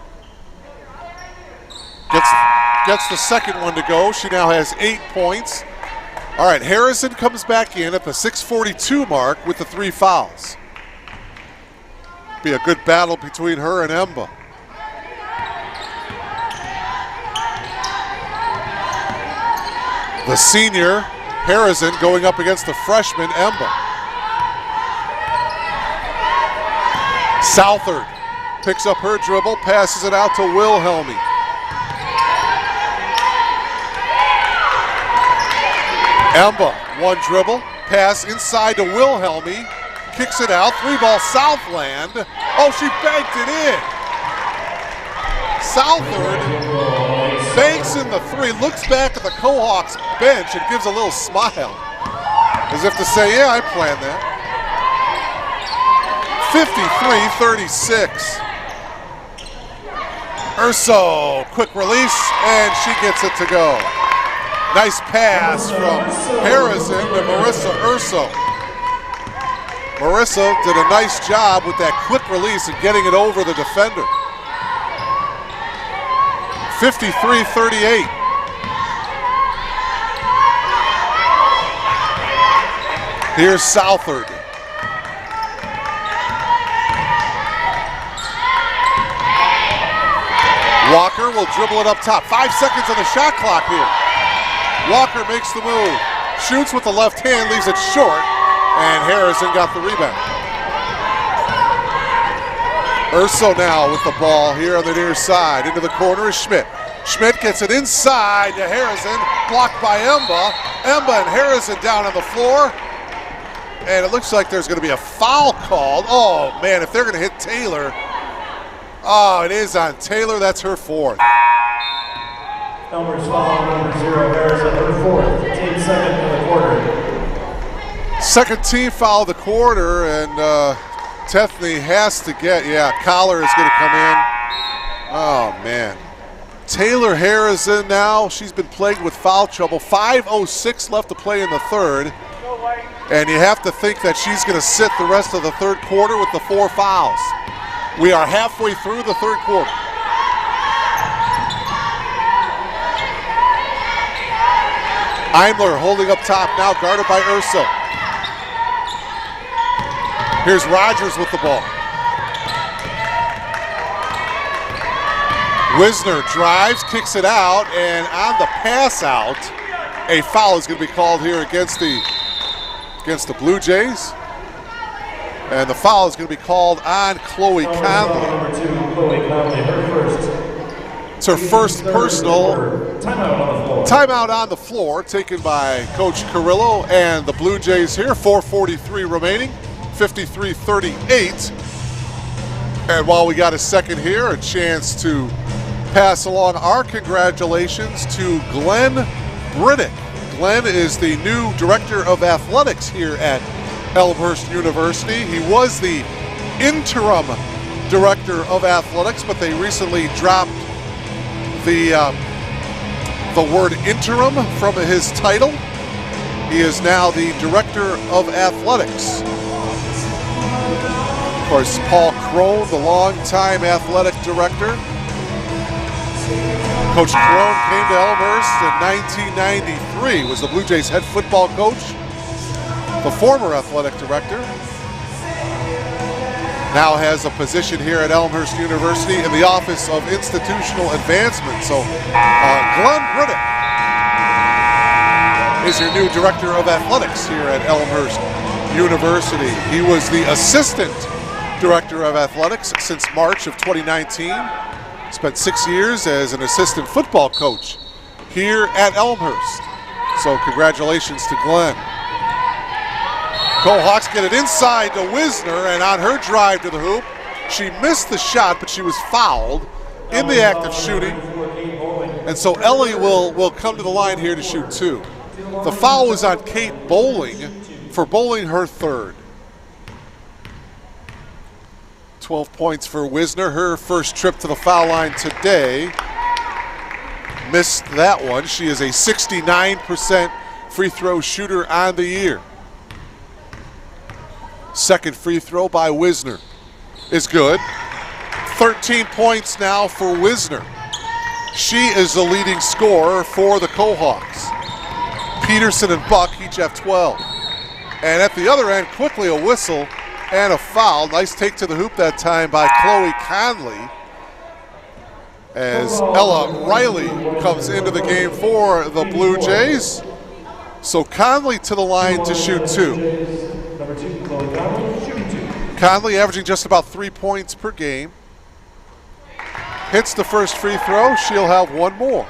Gets the second one to go. She now has 8 points. All right, Harrison comes back in at the 6:42 mark with the 3 fouls. Be a good battle between her and Emba. The senior, Harrison, going up against the freshman, Emba. Southard picks up her dribble, passes it out to Wilhelmy. Emba, one dribble, pass inside to Wilhelmy, kicks it out, 3-ball Southland. Oh, she banked it in. Southard banks in the 3, looks back at the Cohawks bench and gives a little smile, as if to say, yeah, I planned that. 53-36. Urso, quick release, and she gets it to go. Nice pass from Harrison to Marissa Urso. Marissa did a nice job with that quick release and getting it over the defender. 53-38. Here's Southard. Walker will dribble it up top. 5 seconds on the shot clock here. Walker makes the move. Shoots with the left hand, leaves it short, and Harrison got the rebound. Urso now with the ball here on the near side. Into the corner is Schmidt. Schmidt gets it inside to Harrison, blocked by Emba. Emba and Harrison down on the floor. And it looks like there's going to be a foul called. Oh, man, if they're going to hit Taylor. Oh, it is on Taylor. That's her 4th. Elmhurst foul number 0, Harrison, her 4th. Team second in the quarter. Second team foul of the quarter, and Tethny has to get, Collar is going to come in. Oh, man. Taylor Harrison now, she's been plagued with foul trouble. 5:06 left to play in the 3rd. And you have to think that she's going to sit the rest of the 3rd quarter with the 4 fouls. We are halfway through the 3rd quarter. Eimler holding up top now, guarded by Urso. Here's Rogers with the ball. Wisner drives, kicks it out, and on the pass out, a foul is going to be called here against the Blue Jays. And the foul is going to be called on Chloe Conley. Number 2, Chloe Conley, her first. It's her first personal timeout on the floor, taken by Coach Carrillo and the Blue Jays here. 4:43 remaining, 53-38. And while we got a second here, a chance to pass along our congratulations to Glenn Briddick. Glenn is the new Director of Athletics here at Elmhurst University. He was the interim Director of Athletics, but they recently dropped the word interim from his title. He is now the Director of Athletics. Of course, Paul Crone, the longtime athletic director. Coach Crone came to Elmhurst in 1993, was the Blue Jays head football coach, the former athletic director. Now has a position here at Elmhurst University in the Office of Institutional Advancement. So Glenn Briddick is your new Director of Athletics here at Elmhurst University. He was the Assistant Director of Athletics since March of 2019. Spent 6 years as an assistant football coach here at Elmhurst. So congratulations to Glenn. Cohawks get it inside to Wisner, and on her drive to the hoop, she missed the shot, but she was fouled in the act of shooting. And so Ellie will come to the line here to shoot 2. The foul was on Kate Bowling for bowling her 3rd. 12 points for Wisner, her first trip to the foul line today. Missed that one. She is a 69% free throw shooter on the year. Second free throw by Wisner is good. 13 points now for Wisner. She is the leading scorer for the Cohawks. Peterson and Buck each have 12. And at the other end, quickly a whistle and a foul. Nice take to the hoop that time by Chloe Conley, as Ella Riley comes into the game for the Blue Jays. So Conley to the line to shoot 2. Conley averaging just about 3 points per game. Hits the first free throw. She'll have one more.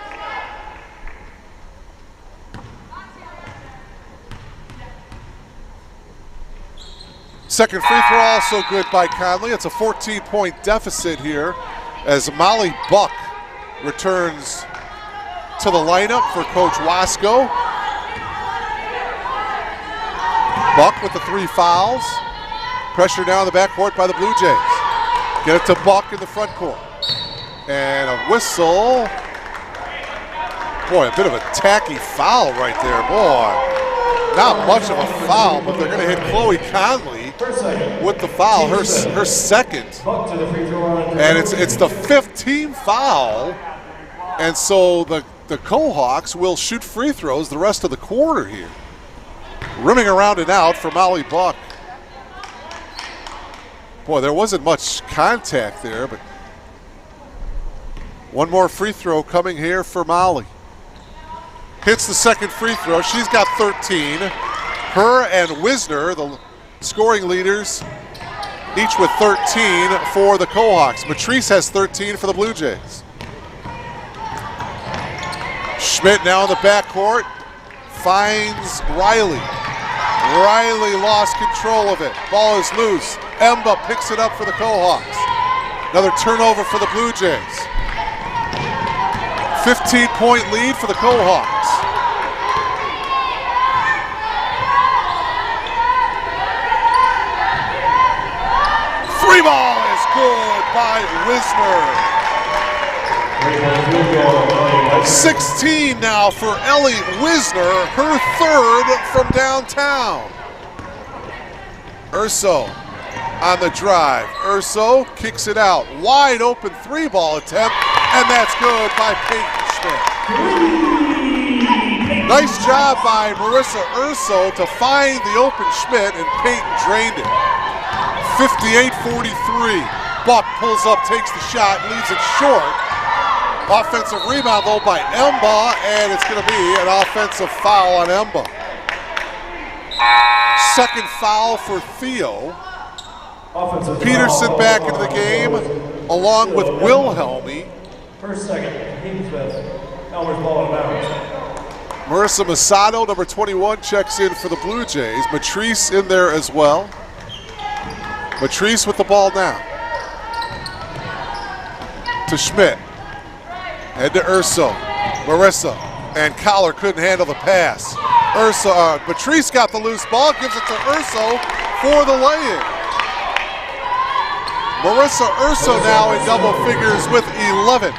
Second free throw also good by Conley. It's a 14-point deficit here as Molly Buck returns to the lineup for Coach Wasco. Buck with the 3 fouls. Pressure now in the backcourt by the Blue Jays. Get it to Buck in the front court. And a whistle. Boy, a bit of a tacky foul right there, boy. Not much of a foul, but they're going to hit Chloe Conley with the foul, her second. And it's the 15th foul. And so the Cohawks will shoot free throws the rest of the quarter here. Rimming around and out for Molly Buck. Boy, there wasn't much contact there, but one more free throw coming here for Molly. Hits the second free throw. She's got 13. Her and Wisner, the scoring leaders, each with 13 for the Cohawks. Matrice has 13 for the Blue Jays. Schmidt now in the backcourt. Finds Riley. Riley lost control of it. Ball is loose. Emba picks it up for the Cohawks. Another turnover for the Blue Jays. 15-point lead for the Cohawks. Three ball is good by Wisner. 16 now for Ellie Wisner, her third from downtown. Urso on the drive. Urso kicks it out. Wide open 3-ball attempt, and that's good by Peyton Schmidt. Nice job by Marissa Urso to find the open Schmidt, and Peyton drained it. 58-43. Buck pulls up, takes the shot, leaves it short. Offensive rebound though by Emba, and it's going to be an offensive foul on Emba. Second foul for Theo. Peterson back into the game, along with Wilhelmy. First, second, Elmhurst ball out of bounds. Marissa Masato, number 21, checks in for the Blue Jays. Matrice in there as well. Matrice with the ball now. To Schmidt. Head to Urso. Marissa and Collar couldn't handle the pass. Matrice got the loose ball, gives it to Urso for the lay-in. Marissa Urso now in double figures with 11.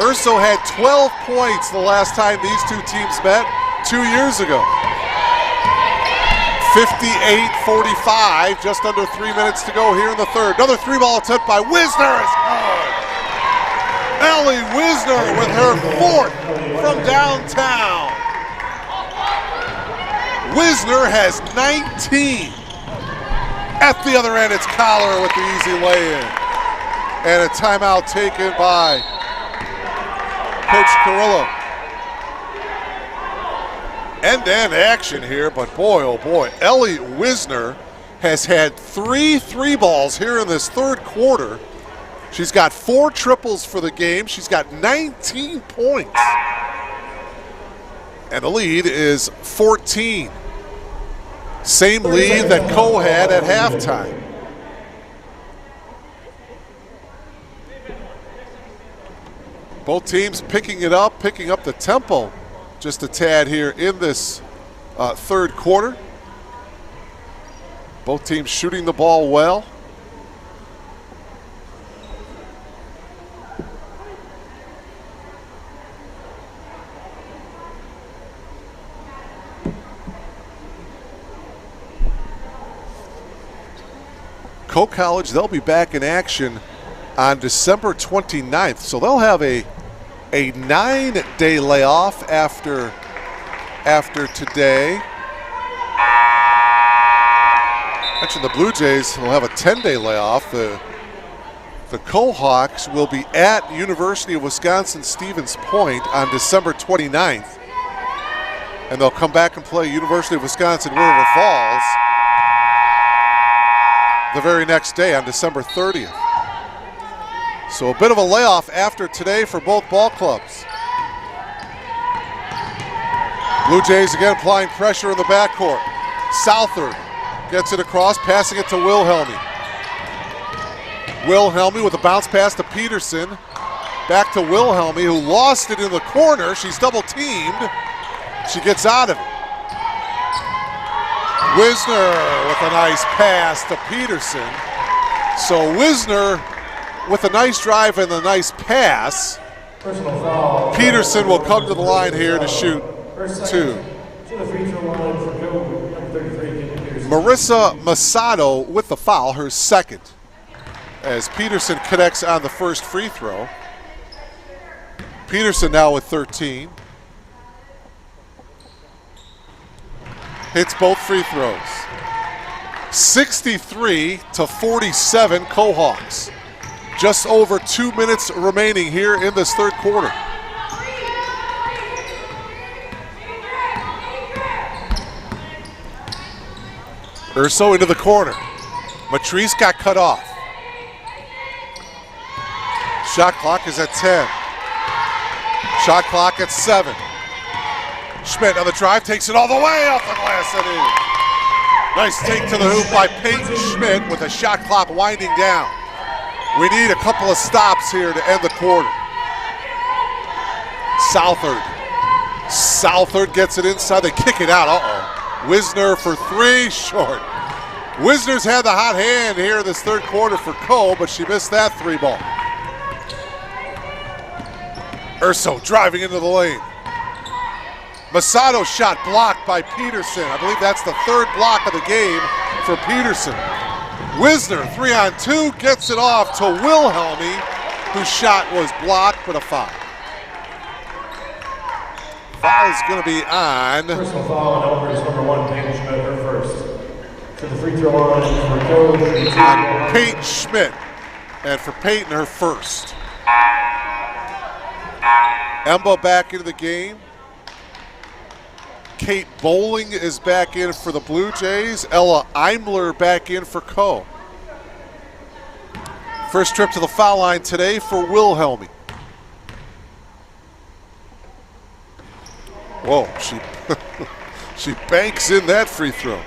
Urso had 12 points the last time these two teams met 2 years ago. 58-45, just under 3 minutes to go here in the third. Another 3-ball attempt by Wisner is good. Ellie Wisner with her fourth from downtown. Wisner has 19. At the other end, it's Collar with the easy lay-in. And a timeout taken by Coach Carrillo. End-to-end action here, but boy, oh boy, Ellie Wisner has had 3 3-balls here in this third quarter. She's got 4 triples for the game. She's got 19 points. And the lead is 14. Same lead that Co had at halftime. Both teams picking it up, picking up the tempo just a tad here in this third quarter. Both teams shooting the ball well. Coe College, they'll be back in action on December 29th. So they'll have a 9-day layoff after after today. Mentioned the Blue Jays will have a 10-day layoff. The Cohawks will be at University of Wisconsin-Stevens Point on December 29th. And they'll come back and play University of Wisconsin-River Falls the very next day on December 30th. So a bit of a layoff after today for both ball clubs. Blue Jays again applying pressure in the backcourt. Southard gets it across, passing it to Wilhelmy. Wilhelmy with a bounce pass to Peterson. Back to Wilhelmy, who lost it in the corner. She's double teamed. She gets out of it. Wisner with a nice pass to Peterson. So Wisner with a nice drive and a nice pass. Peterson will come to the line here to shoot two. Marissa Masato with the foul, her second, as Peterson connects on the first free throw. Peterson now with 13. Hits both free throws. 63-47 Cohawks. Just over 2 minutes remaining here in this third quarter. Urso into the corner. Matrice got cut off. Shot clock is at 10. Shot clock at 7. Schmidt on the drive, takes it all the way off the glass and in. Nice take to the hoop by Peyton Schmidt with the shot clock winding down. We need a couple of stops here to end the quarter. Southard gets it inside, they kick it out, Wisner for three, short. Wisner's had the hot hand here in this third quarter for Cole, but she missed that three ball. Urso driving into the lane. Masato shot blocked by Peterson. I believe that's the third block of the game for Peterson. Wisner, 3-on-2, gets it off to Wilhelmy, whose shot was blocked, but a foul. Foul is going to be on. Personal foul on Elmhurst, number 1, Peyton Schmidt, her first. To the free throw line for Coach. On Peyton Schmidt, and for Peyton, her first. Emba back into the game. Kate Bowling is back in for the Blue Jays. Ella Eimler back in for Co. First trip to the foul line today for Wilhelmy. Whoa, she banks in that free throw.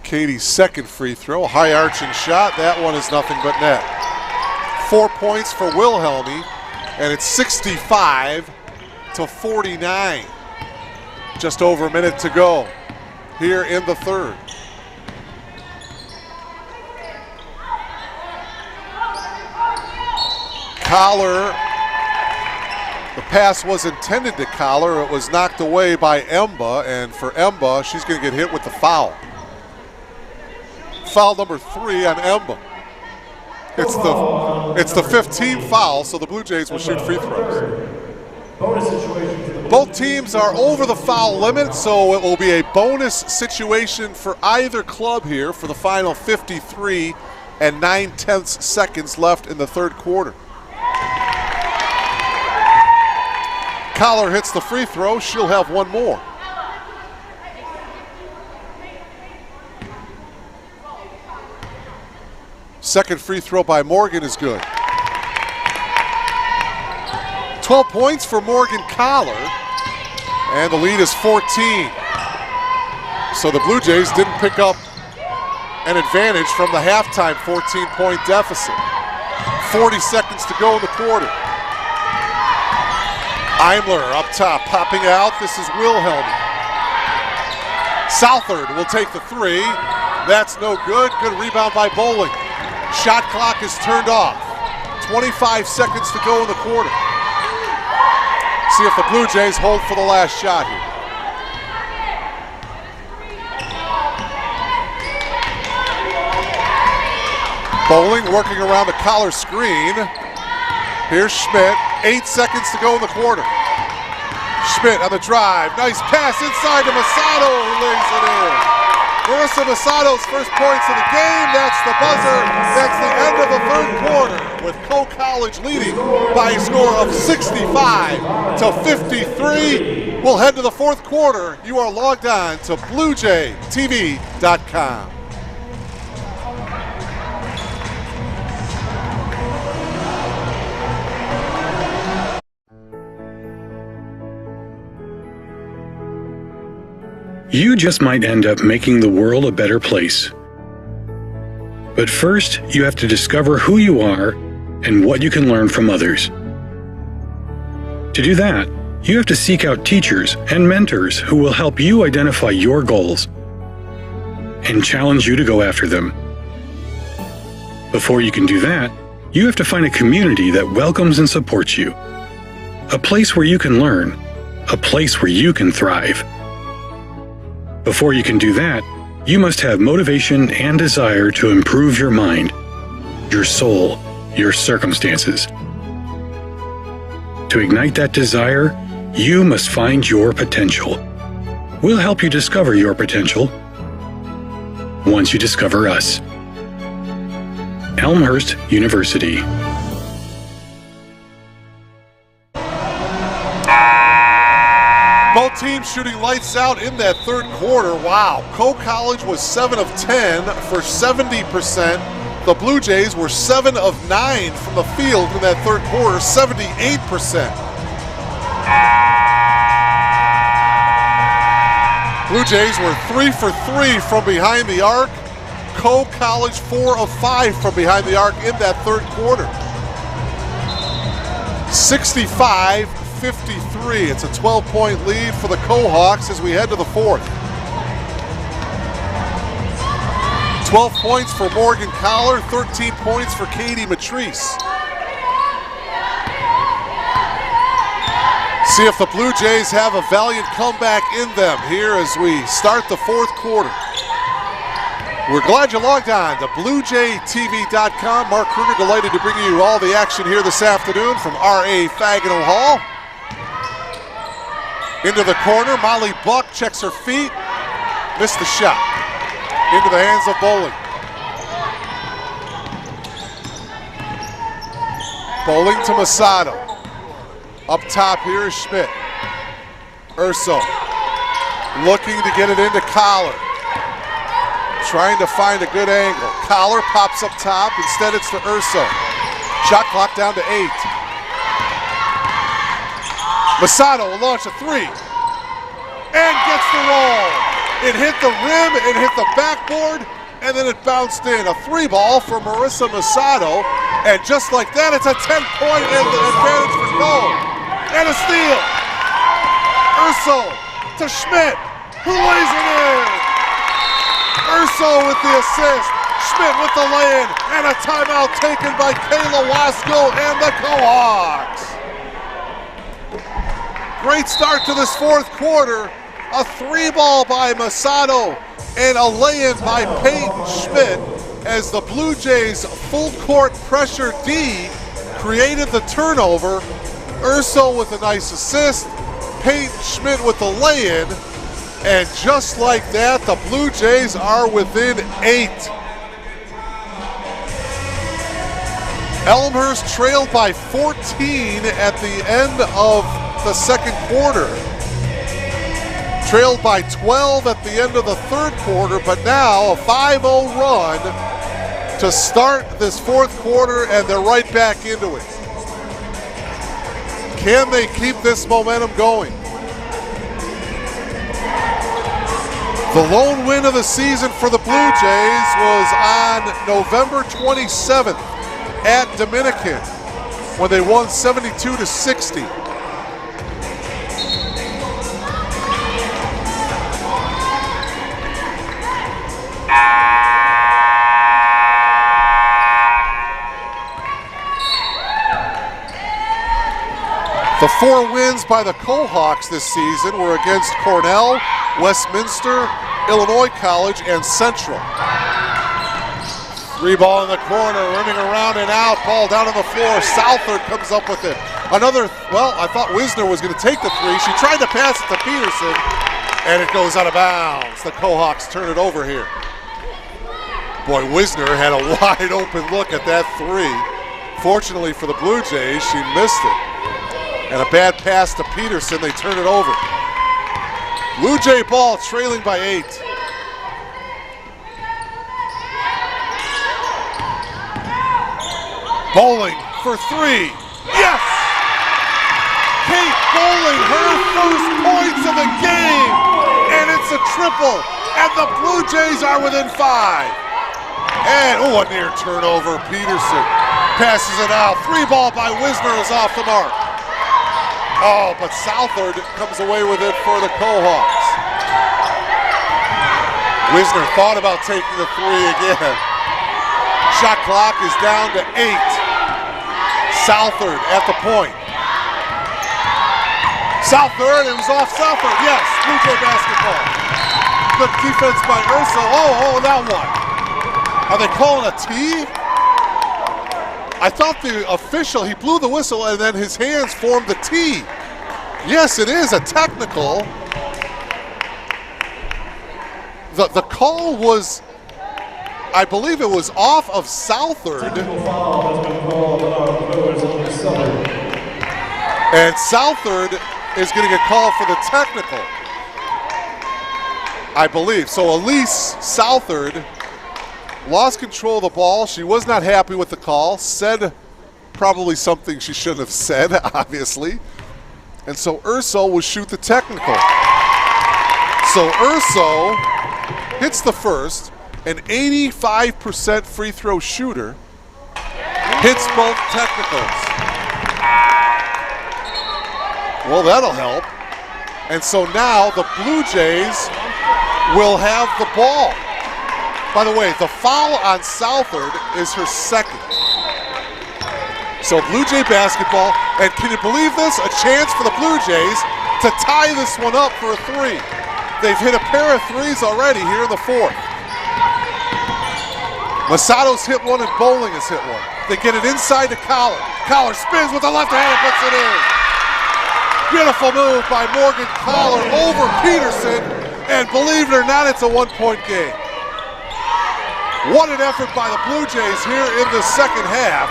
Katie's second free throw, high arching shot. That one is nothing but net. 4 points for Wilhelmy, and it's 65-49. Just over a minute to go here in the third. Collar, the pass was intended to Collar. It was knocked away by Emba, and for Emba, she's going to get hit with the foul. Foul number 3 on Emba. It's the 15th foul, so the Blue Jays will shoot free throws. Both teams are over the foul limit, so it will be a bonus situation for either club here for the final 53 and 9/10 seconds left in the third quarter. Collar hits the free throw. She'll have one more. Second free throw by Morgan is good. 12 points for Morgan Collar, and the lead is 14. So the Blue Jays didn't pick up an advantage from the halftime 14-point deficit. 40 seconds to go in the quarter. Eimler up top, popping out. This is Wilhelmy. Southard will take the three. That's no good. Good rebound by Bowling. Shot clock is turned off. 25 seconds to go in the quarter. See if the Blue Jays hold for the last shot here. Bowling working around the collar screen. Here's Schmidt, 8 seconds to go in the quarter. Schmidt on the drive, nice pass inside to Masato, who lays it in. Marissa Masato's first points of the game, that's the buzzer. That's the end of the third quarter, with Coe College leading by a score of 65-53. We'll head to the fourth quarter. You are logged on to BlueJayTV.com. You just might end up making the world a better place. But first, you have to discover who you are and what you can learn from others. To do that, you have to seek out teachers and mentors who will help you identify your goals and challenge you to go after them. Before you can do that, you have to find a community that welcomes and supports you. A place where you can learn, a place where you can thrive. Before you can do that, you must have motivation and desire to improve your mind, your soul, your circumstances. To ignite that desire, you must find your potential. We'll help you discover your potential once you discover us. Elmhurst University. Both teams shooting lights out in that third quarter. Wow, Coe College was 7 of 10 for 70%. The Blue Jays were 7 of 9 from the field in that third quarter, 78%. Blue Jays were 3 for 3 from behind the arc. Coe College 4 of 5 from behind the arc in that third quarter. 65-53. It's a 12-point lead for the Coe Hawks as we head to the fourth. 12 points for Morgan Collar, 13 points for Katie Matrice. See if the Blue Jays have a valiant comeback in them here as we start the fourth quarter. We're glad you logged on to BlueJayTV.com. Mark Kruger delighted to bring you all the action here this afternoon from R.A. Fagenal Hall. Into the corner, Molly Buck checks her feet, missed the shot. Into the hands of Bowling. Bowling to Masato. Up top here is Schmidt. Urso looking to get it into Collar. Trying to find a good angle. Collar pops up top, instead it's to Urso. Shot clock down to 8. Masato will launch a 3 and gets the roll. It hit the rim, it hit the backboard, and then it bounced in. A 3 ball for Marissa Masato, and just like that, it's a 10-point advantage for Coe. And a steal. Urso to Schmidt, who lays it in. Urso with the assist, Schmidt with the lay-in, and a timeout taken by Kayla Wasco and the Coe Hawks. Great start to this fourth quarter. A 3 ball by Masato and a lay-in by Peyton Schmidt as the Blue Jays full court pressure D created the turnover. Urso with a nice assist, Peyton Schmidt with the lay-in, and just like that, the Blue Jays are within 8. Elmhurst trailed by 14 at the end of the second quarter. Trailed by 12 at the end of the third quarter, but now a 5-0 run to start this fourth quarter, and they're right back into it. Can they keep this momentum going? The lone win of the season for the Blue Jays was on November 27th at Dominican when they won 72-60. The 4 wins by the Coe Hawks this season were against Cornell, Westminster, Illinois College, and Central. Three ball in the corner, rimming around and out, ball down on the floor. Southard comes up with it. Another, well, I thought Wisner was going to take the three. She tried to pass it to Peterson, and it goes out of bounds. The Cohawks turn it over here. Boy, Wisner had a wide open look at that three. Fortunately for the Blue Jays, she missed it. And a bad pass to Peterson, they turn it over. Blue Jay ball trailing by 8. Bowling for 3. Yes! Kate Bowling, her first points of the game. And it's a triple. And the Blue Jays are within 5. And, a near turnover. Peterson passes it out. 3 ball by Wisner is off the mark. Oh, but Southard comes away with it for the Cohawks. Wisner thought about taking the 3 again. Shot clock is down to 8. Southard at the point. Southard, it was off Southard. Yes, Blue Jay basketball. Good defense by Urso. Oh, that one. Are they calling a T? I thought the official, he blew the whistle and then his hands formed the T. Yes, it is a technical. The call was, I believe it was off of Southard. And Southard is getting a call for the technical, I believe. So Elise Southard lost control of the ball. She was not happy with the call, said probably something she shouldn't have said, obviously. And so Urso will shoot the technical. So Urso hits the first, an 85% free throw shooter, hits both technicals. Well, that'll help. And so now the Blue Jays will have the ball. By the way, the foul on Southard is her second. So Blue Jay basketball, and can you believe this? A chance for the Blue Jays to tie this one up for a 3. They've hit a pair of 3s already here in the 4th. Masato's hit one and Bowling has hit one. They get it inside to Collar. Collar spins with the left hand and puts it in. Beautiful move by Morgan Collar over Peterson, and believe it or not, it's a 1-point game. What an effort by the Blue Jays here in the second half,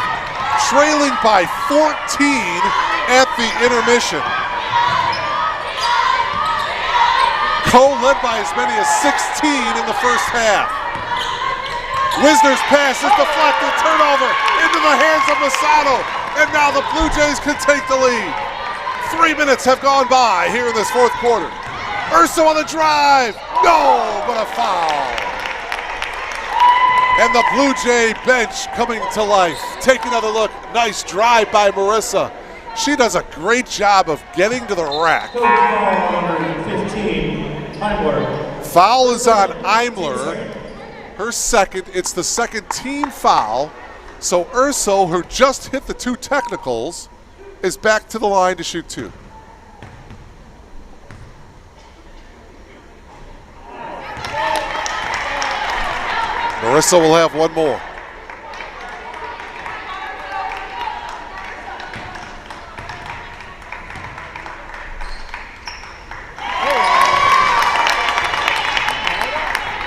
trailing by 14 at the intermission. Co led by as many as 16 in the first half. Wisner's pass is deflected, turnover into the hands of Masato, and now the Blue Jays can take the lead. 3 minutes have gone by here in this 4th quarter. Urso on the drive, no, but a foul. And the Blue Jay bench coming to life. Take another look, nice drive by Marissa. She does a great job of getting to the rack. Foul is on Eimler, her second. It's the second team foul. So Urso, who just hit the 2 technicals, is back to the line to shoot 2. Marissa will have one more.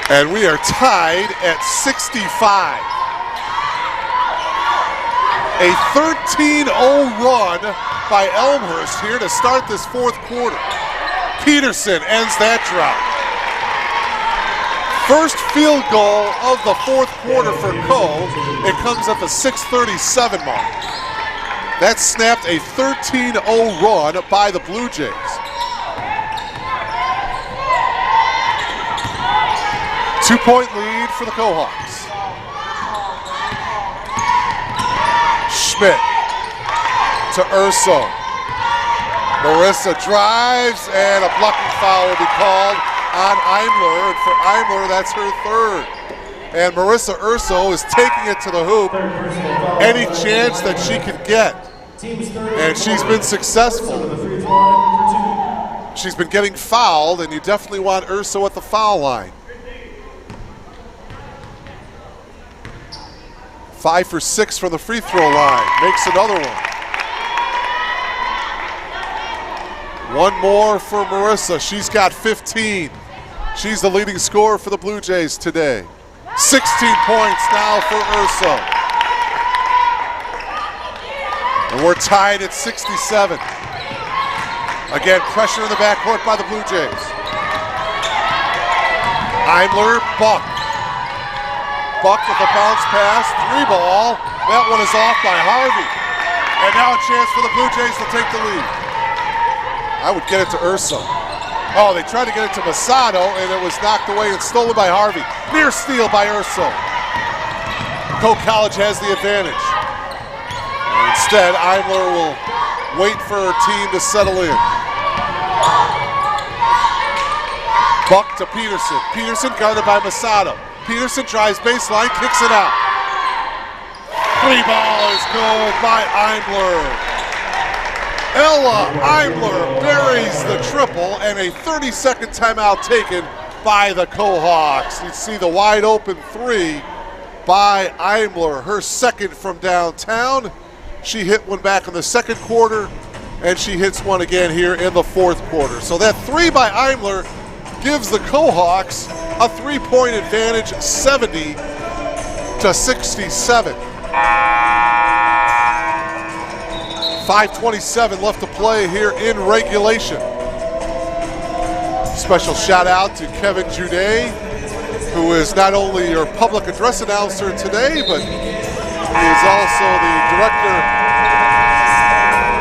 And we are tied at 65. A 13-0 run by Elmhurst here to start this 4th quarter. Peterson ends that drought. First field goal of the 4th quarter for Co. It comes at the 6:37 mark. That snapped a 13-0 run by the Blue Jays. 2-point lead for the Cohawks. Schmidt to Urso. Marissa drives, and a blocking foul will be called on Eimler, and for Eimler, that's her 3rd. And Marissa Urso is taking it to the hoop any chance that she can get. And she's been successful. She's been getting fouled, and you definitely want Urso at the foul line. 5 for 6 from the free throw line. Makes another one. One more for Marissa. She's got 15. She's the leading scorer for the Blue Jays today. 16 points now for Urso. And we're tied at 67. Again, pressure in the backcourt by the Blue Jays. Eimler, Buck. Buck with a bounce pass, 3-ball. That one is off by Harvey. And now a chance for the Blue Jays to take the lead. I would get it to Urso. Oh, they tried to get it to Masato, and it was knocked away and stolen by Harvey. Near steal by Urso. Coe College has the advantage. And instead, Eimler will wait for her team to settle in. Buck to Peterson. Peterson guarded by Masato. Peterson drives baseline, kicks it out. 3-ball is good by Eimler. Ella Eimler buries the triple, and a 30-second timeout taken by the Cohawks. You see the wide open 3 by Eimler, her second from downtown. She hit one back in the second quarter, and she hits one again here in the fourth quarter. So that 3 by Eimler gives the Cohawks a 3-point advantage, 70 to 67. 5:27 left to play here in regulation. Special shout out to Kevin Jude, who is not only your public address announcer today, but he is also the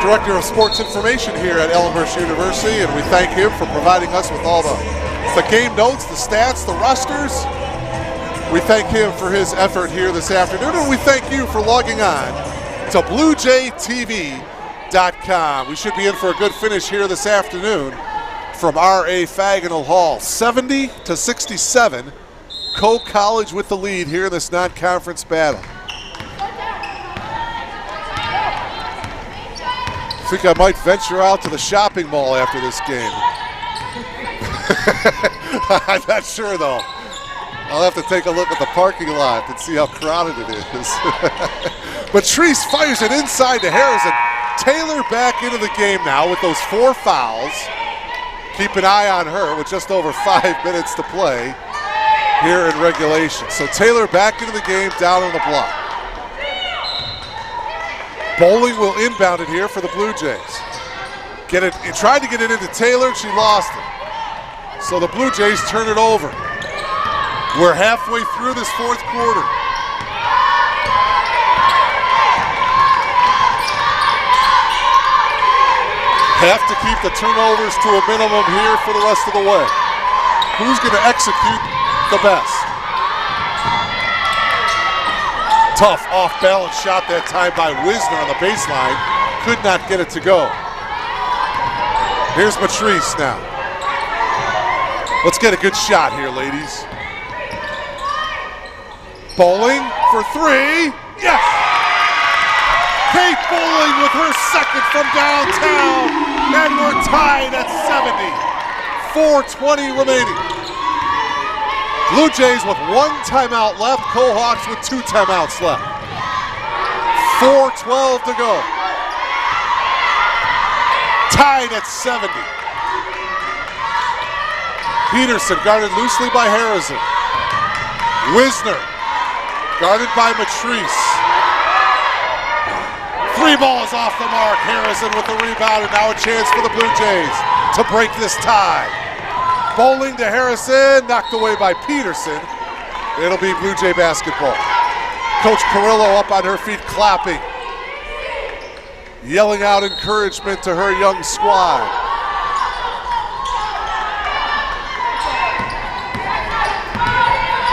director of sports information here at Elmhurst University, and we thank him for providing us with all the game notes, the stats, the rosters. We thank him for his effort here this afternoon, and we thank you for logging on to BlueJayTV.com. We should be in for a good finish here this afternoon from R.A. Faginal Hall. 70 to 67. Coe College with the lead here in this non-conference battle. I think I might venture out to the shopping mall after this game. I'm not sure though. I'll have to take a look at the parking lot and see how crowded it is. Patrice fires it inside to Harrison. Taylor back into the game now with those 4 fouls. Keep an eye on her with just over 5 minutes to play here in regulation. So Taylor back into the game down on the block. Bowling will inbound it here for the Blue Jays. He tried to get it into Taylor, she lost it. So the Blue Jays turn it over. We're halfway through this fourth quarter. Have to keep the turnovers to a minimum here for the rest of the way. Who's going to execute the best? Tough off-balance shot that time by Wisner on the baseline. Could not get it to go. Here's Matrice now. Let's get a good shot here, ladies. Bowling for 3. Yes! Kate Bowling with her second from downtown. And we're tied at 70. 4:20 remaining. Blue Jays with 1 timeout left. Cohawks with 2 timeouts left. 4:12 to go. Tied at 70. Peterson guarded loosely by Harrison. Wisner guarded by Matrice. 3 balls off the mark. Harrison with the rebound, and now a chance for the Blue Jays to break this tie. Bowling to Harrison, knocked away by Peterson. It'll be Blue Jay basketball. Coach Carrillo up on her feet clapping, yelling out encouragement to her young squad.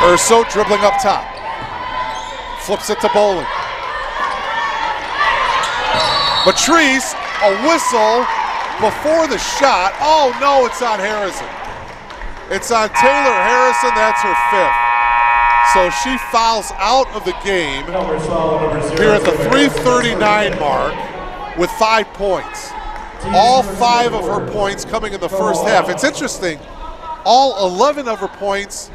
Urso dribbling up top. Flips it to Bowling. Matrice, a whistle before the shot. Oh no, it's on Harrison. It's on Taylor Harrison, that's her 5th. So she fouls out of the game here at the 3:39 mark with 5 points. All 5 of her points coming in the first half. It's interesting, all 11 of her points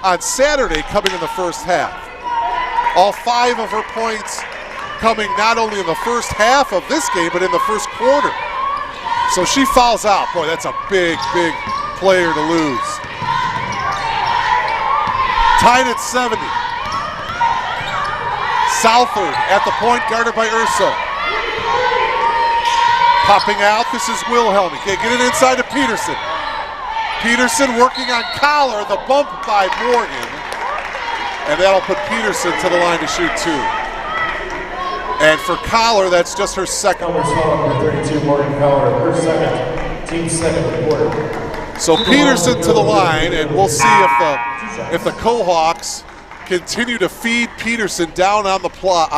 on Saturday coming in the first half. All 5 of her points coming not only in the first half of this game, but in the first quarter. So she fouls out. Boy, that's a big, big player to lose. Tied at 70. Southard at the point, guarded by Urso. Popping out, this is Wilhelmy. Can't get it inside to Peterson. Peterson working on Collar, the bump by Morgan. And that'll put Peterson to the line to shoot 2. And for Collar, that's just her second. Number 32, Morgan Collar, her second, team second quarter. So Peterson to the line, and we'll see if the Cohawks continue to feed Peterson down on the block.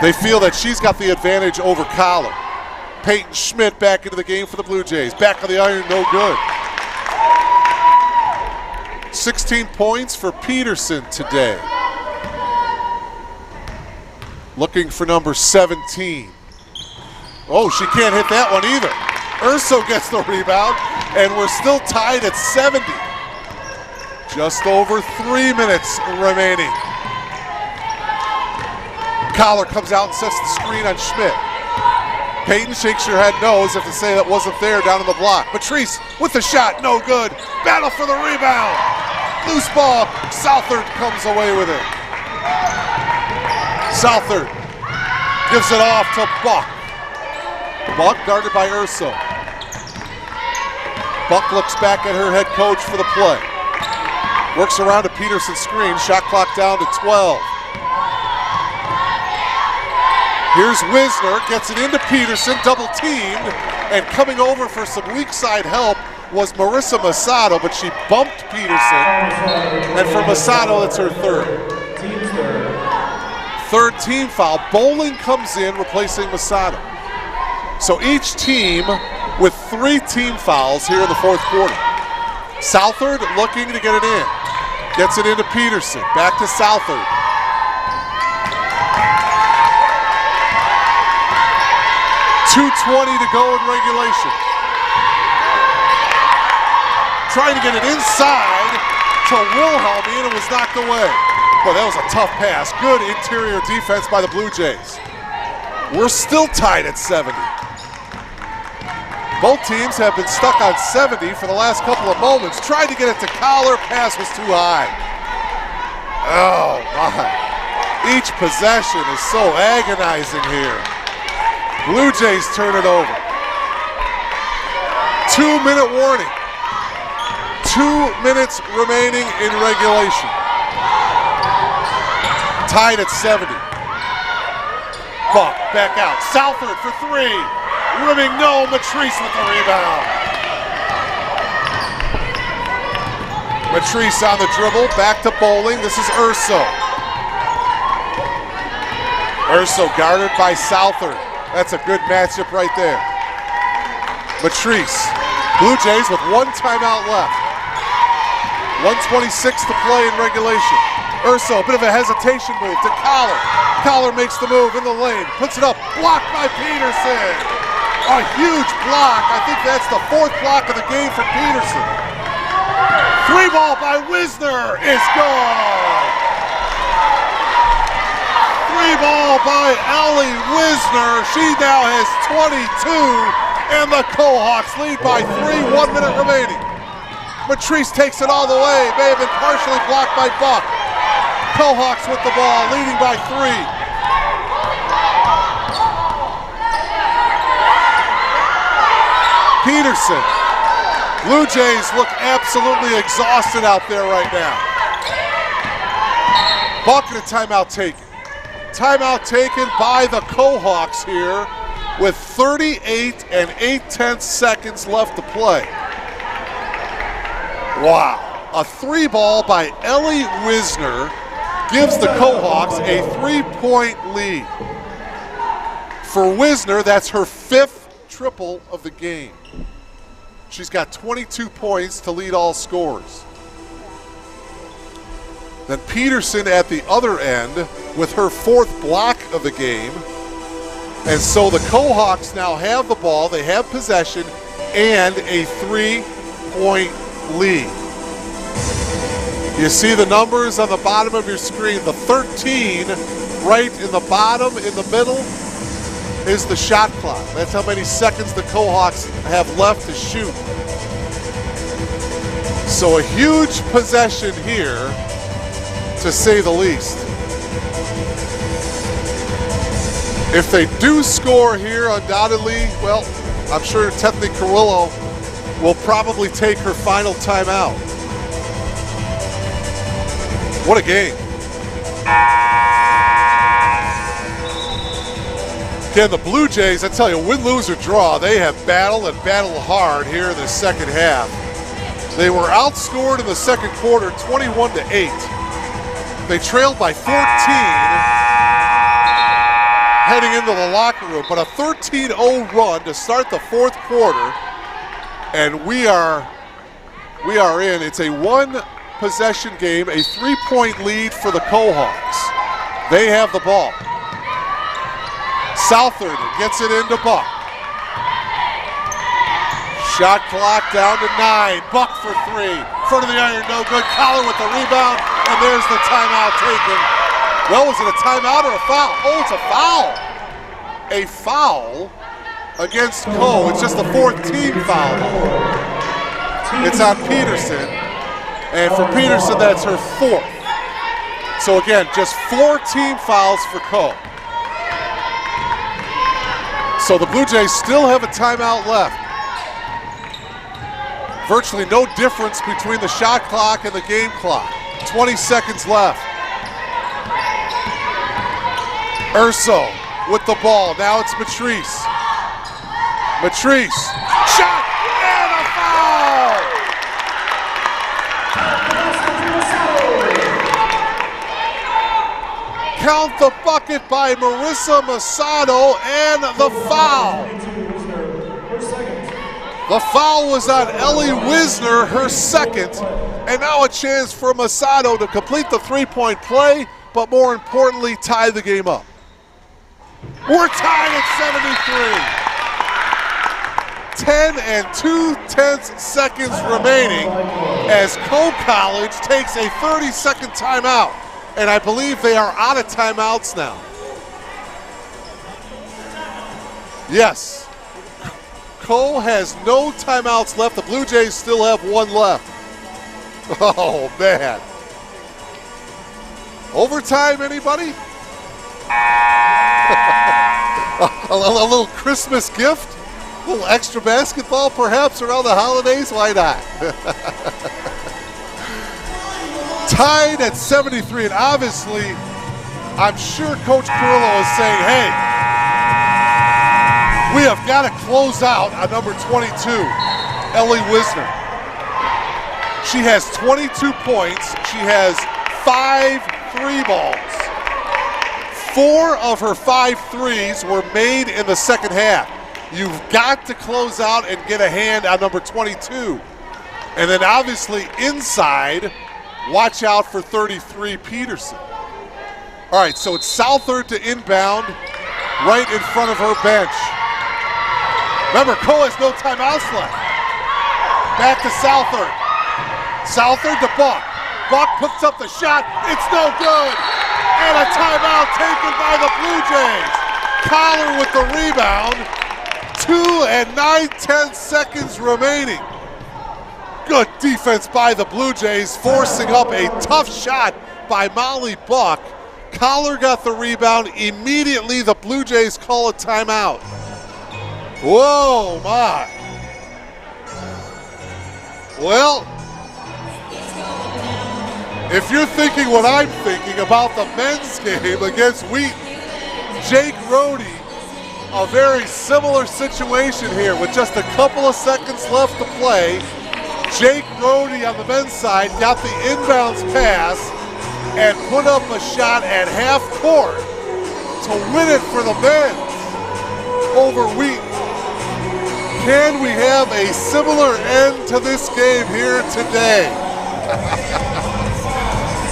They feel that she's got the advantage over Collar. Peyton Schmidt back into the game for the Blue Jays. Back of the iron, no good. 16 points for Peterson today. Looking for number 17. Oh, she can't hit that one either. Urso gets the rebound, and we're still tied at 70. Just over 3 minutes remaining. Collar comes out and sets the screen on Schmidt. Peyton shakes her head no, as if to say that wasn't there down in the block. Patrice with the shot, no good. Battle for the rebound. Loose ball, Southard comes away with it. Southard gives it off to Buck. Buck guarded by Urso. Buck looks back at her head coach for the play. Works around to Peterson's screen, shot clock down to 12. Here's Wisner, gets it into Peterson, double teamed, and coming over for some weak side help was Marissa Masato, but she bumped Peterson, and for Masato, it's her third team foul. Bowling comes in, replacing Masato. So each team with 3 team fouls here in the fourth quarter. Southard looking to get it in. Gets it into Peterson, back to Southard. .220 to go in regulation. Trying to get it inside to Wilhelmy, and it was knocked away. Boy, that was a tough pass. Good interior defense by the Blue Jays. We're still tied at 70. Both teams have been stuck on 70 for the last couple of moments. Tried to get it to Collar, pass was too high. Oh my. Each possession is so agonizing here. Blue Jays turn it over. 2-minute warning. 2 minutes remaining in regulation. Tied at 70. Buck back out. Southard for 3. Rimming no. Matrice with the rebound. Matrice on the dribble. Back to Bowling. This is Urso. Urso guarded by Southard. That's a good matchup right there. Matrice. Blue Jays with 1 timeout left. 1:26 to play in regulation. Urso, a bit of a hesitation move to Collar. Collar makes the move in the lane. Puts it up. Blocked by Peterson. A huge block. I think that's the 4th block of the game for Peterson. 3 ball by Wisner is gone. 3 ball by Ellie Wisner. She now has 22, and the Cohawks lead by 3, 1 minute remaining. Matrice takes it all the way, may have been partially blocked by Buck. Cohawks with the ball, leading by 3. Peterson. Blue Jays look absolutely exhausted out there right now. Buck and a timeout taken. Timeout taken by the Cohawks here with 38 and 8/10 seconds left to play. Wow. A 3 ball by Ellie Wisner gives the Cohawks a 3-point lead. For Wisner, that's her 5th triple of the game. She's got 22 points to lead all scorers. Then Peterson at the other end with her 4th block of the game. And so the Cohawks now have the ball, they have possession, and a 3-point lead. You see the numbers on the bottom of your screen. The 13 right in the bottom, in the middle, is the shot clock. That's how many seconds the Cohawks have left to shoot. So a huge possession here, to say the least. If they do score here, undoubtedly, well, I'm sure Tethny Carrillo will probably take her final timeout. What a game. Again, the Blue Jays, I tell you, win, lose, or draw, they have battled and battled hard here in the second half. They were outscored in the second quarter 21-8. They trailed by 14 heading into the locker room, but a 13-0 run to start the fourth quarter, and we are in. It's a one-possession game, a three-point lead for the Cohawks. They have the ball. Southard gets it into Buck. Shot clock down to 9. Buck for 3. Front of the iron, no good. Collar with the rebound, and there's the timeout taken. Well, was it a timeout or a foul? Oh, it's a foul. A foul against Coe. It's just the fourth team foul. It's on Peterson. And for Peterson, that's her fourth. So again, just 4 team fouls for Coe. So the Blue Jays still have a timeout left. Virtually no difference between the shot clock and the game clock. 20 seconds left. Urso with the ball. Now it's Matrice. Matrice. Shot and a foul! Count the bucket by Marissa Masato and the foul. The foul was on Ellie Wisner, her second, and now a chance for Masato to complete the three-point play, but more importantly, tie the game up. We're tied at 73. 10 2/10 seconds remaining as Coe College takes a 30-second timeout, and I believe they are out of timeouts now. Yes. Coe has no timeouts left. The Blue Jays still have one left. Oh, man. Overtime, anybody? a little Christmas gift? A little extra basketball, perhaps, around the holidays? Why not? Tied at 73, and obviously, I'm sure Coach Carrillo is saying, hey, we have got to close out on number 22, Ellie Wisner. She has 22 points. She has 5 3 balls. 4 of her 5 threes were made in the second half. You've got to close out and get a hand on number 22. And then obviously inside, watch out for 33, Peterson. All right, so it's Southard to inbound right in front of her bench. Remember, Coe has no timeouts left. Back to Southard. Southard to Buck. Buck puts up the shot. It's no good. And a timeout taken by the Blue Jays. Collar with the rebound. 2 9/10 seconds remaining. Good defense by the Blue Jays, forcing up a tough shot by Molly Buck. Collar got the rebound. Immediately, the Blue Jays call a timeout. Whoa, my. Well, if you're thinking what I'm thinking about the men's game against Wheaton, Jake Rohde, a very similar situation here with just a couple of seconds left to play. Jake Rohde on the men's side got the inbounds pass and put up a shot at half court to win it for the men's over Wheaton. Can we have a similar end to this game here today?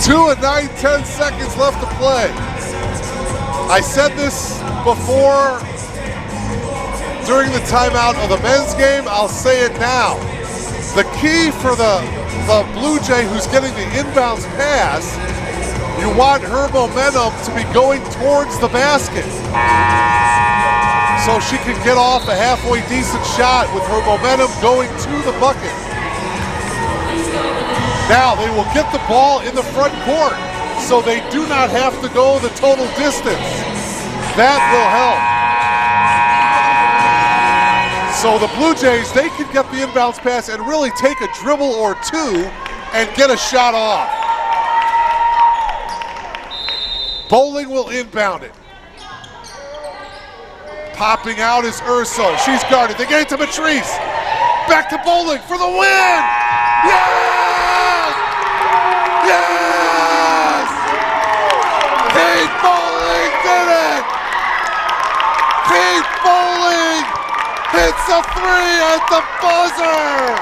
2 9/10 seconds left to play. I said this before during the timeout of the men's game. I'll say it now. The key for the Blue Jay who's getting the inbounds pass, you want her momentum to be going towards the basket. So she can get off a halfway decent shot with her momentum going to the bucket. Now they will get the ball in the front court, so they do not have to go the total distance. That will help. So the Blue Jays, they can get the inbounds pass and really take a dribble or two and get a shot off. Bowling will inbound it. Popping out is Urso. She's guarded. They get it to Matrice. Back to Bowling for the win! Yes! Yes! Kate Bowling did it! Kate Bowling hits a three at the buzzer!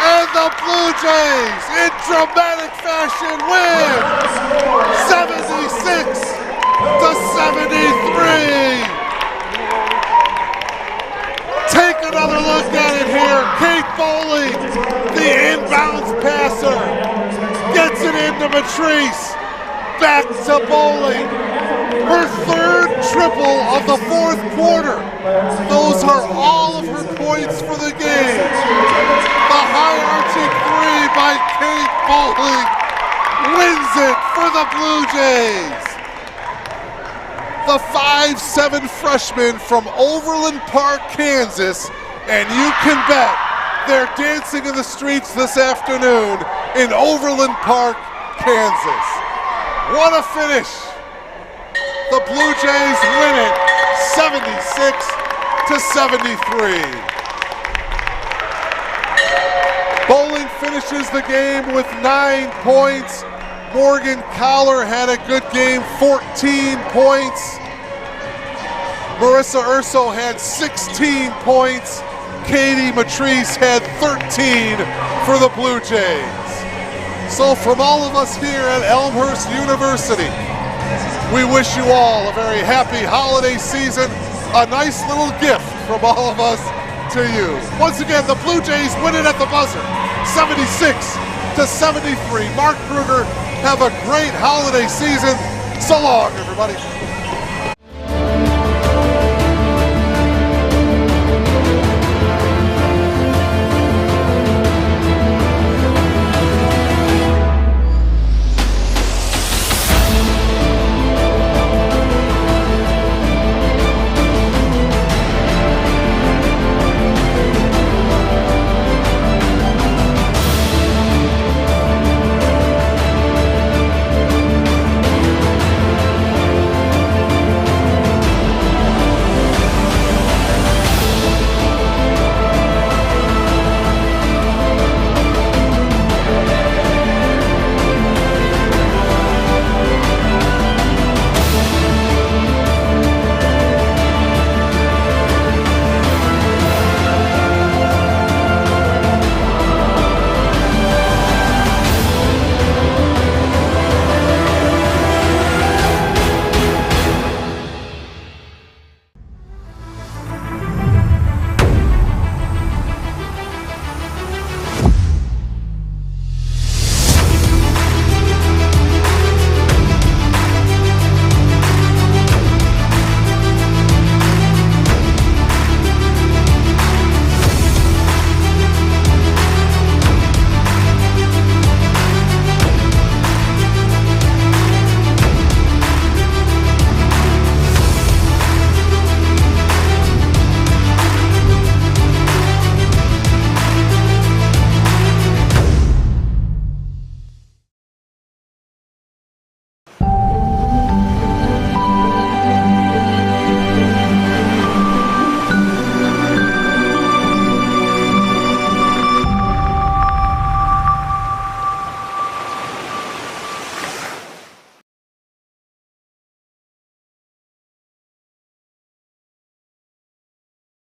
And the Blue Jays, in dramatic fashion, win 76-73. Take another look at it here. Kate Bowling, the inbounds passer, gets it into Matrice. Back to Bowling. Her third triple of the fourth quarter. Those are all of her points for the game. The high-arching three by Kate Bowling wins it for the Blue Jays. The 5'7" freshman from Overland Park, Kansas, and you can bet they're dancing in the streets this afternoon in Overland Park, Kansas. What a finish! The Blue Jays win it 76-73. Bowling finishes the game with 9 points. Morgan Collar had a good game, 14 points. Marissa Urso had 16 points. Katie Matrice had 13 for the Blue Jays. So from all of us here at Elmhurst University, we wish you all a very happy holiday season. A nice little gift from all of us to you. Once again, the Blue Jays win it at the buzzer, 76-73. Mark Kruger, have a great holiday season. So long, everybody.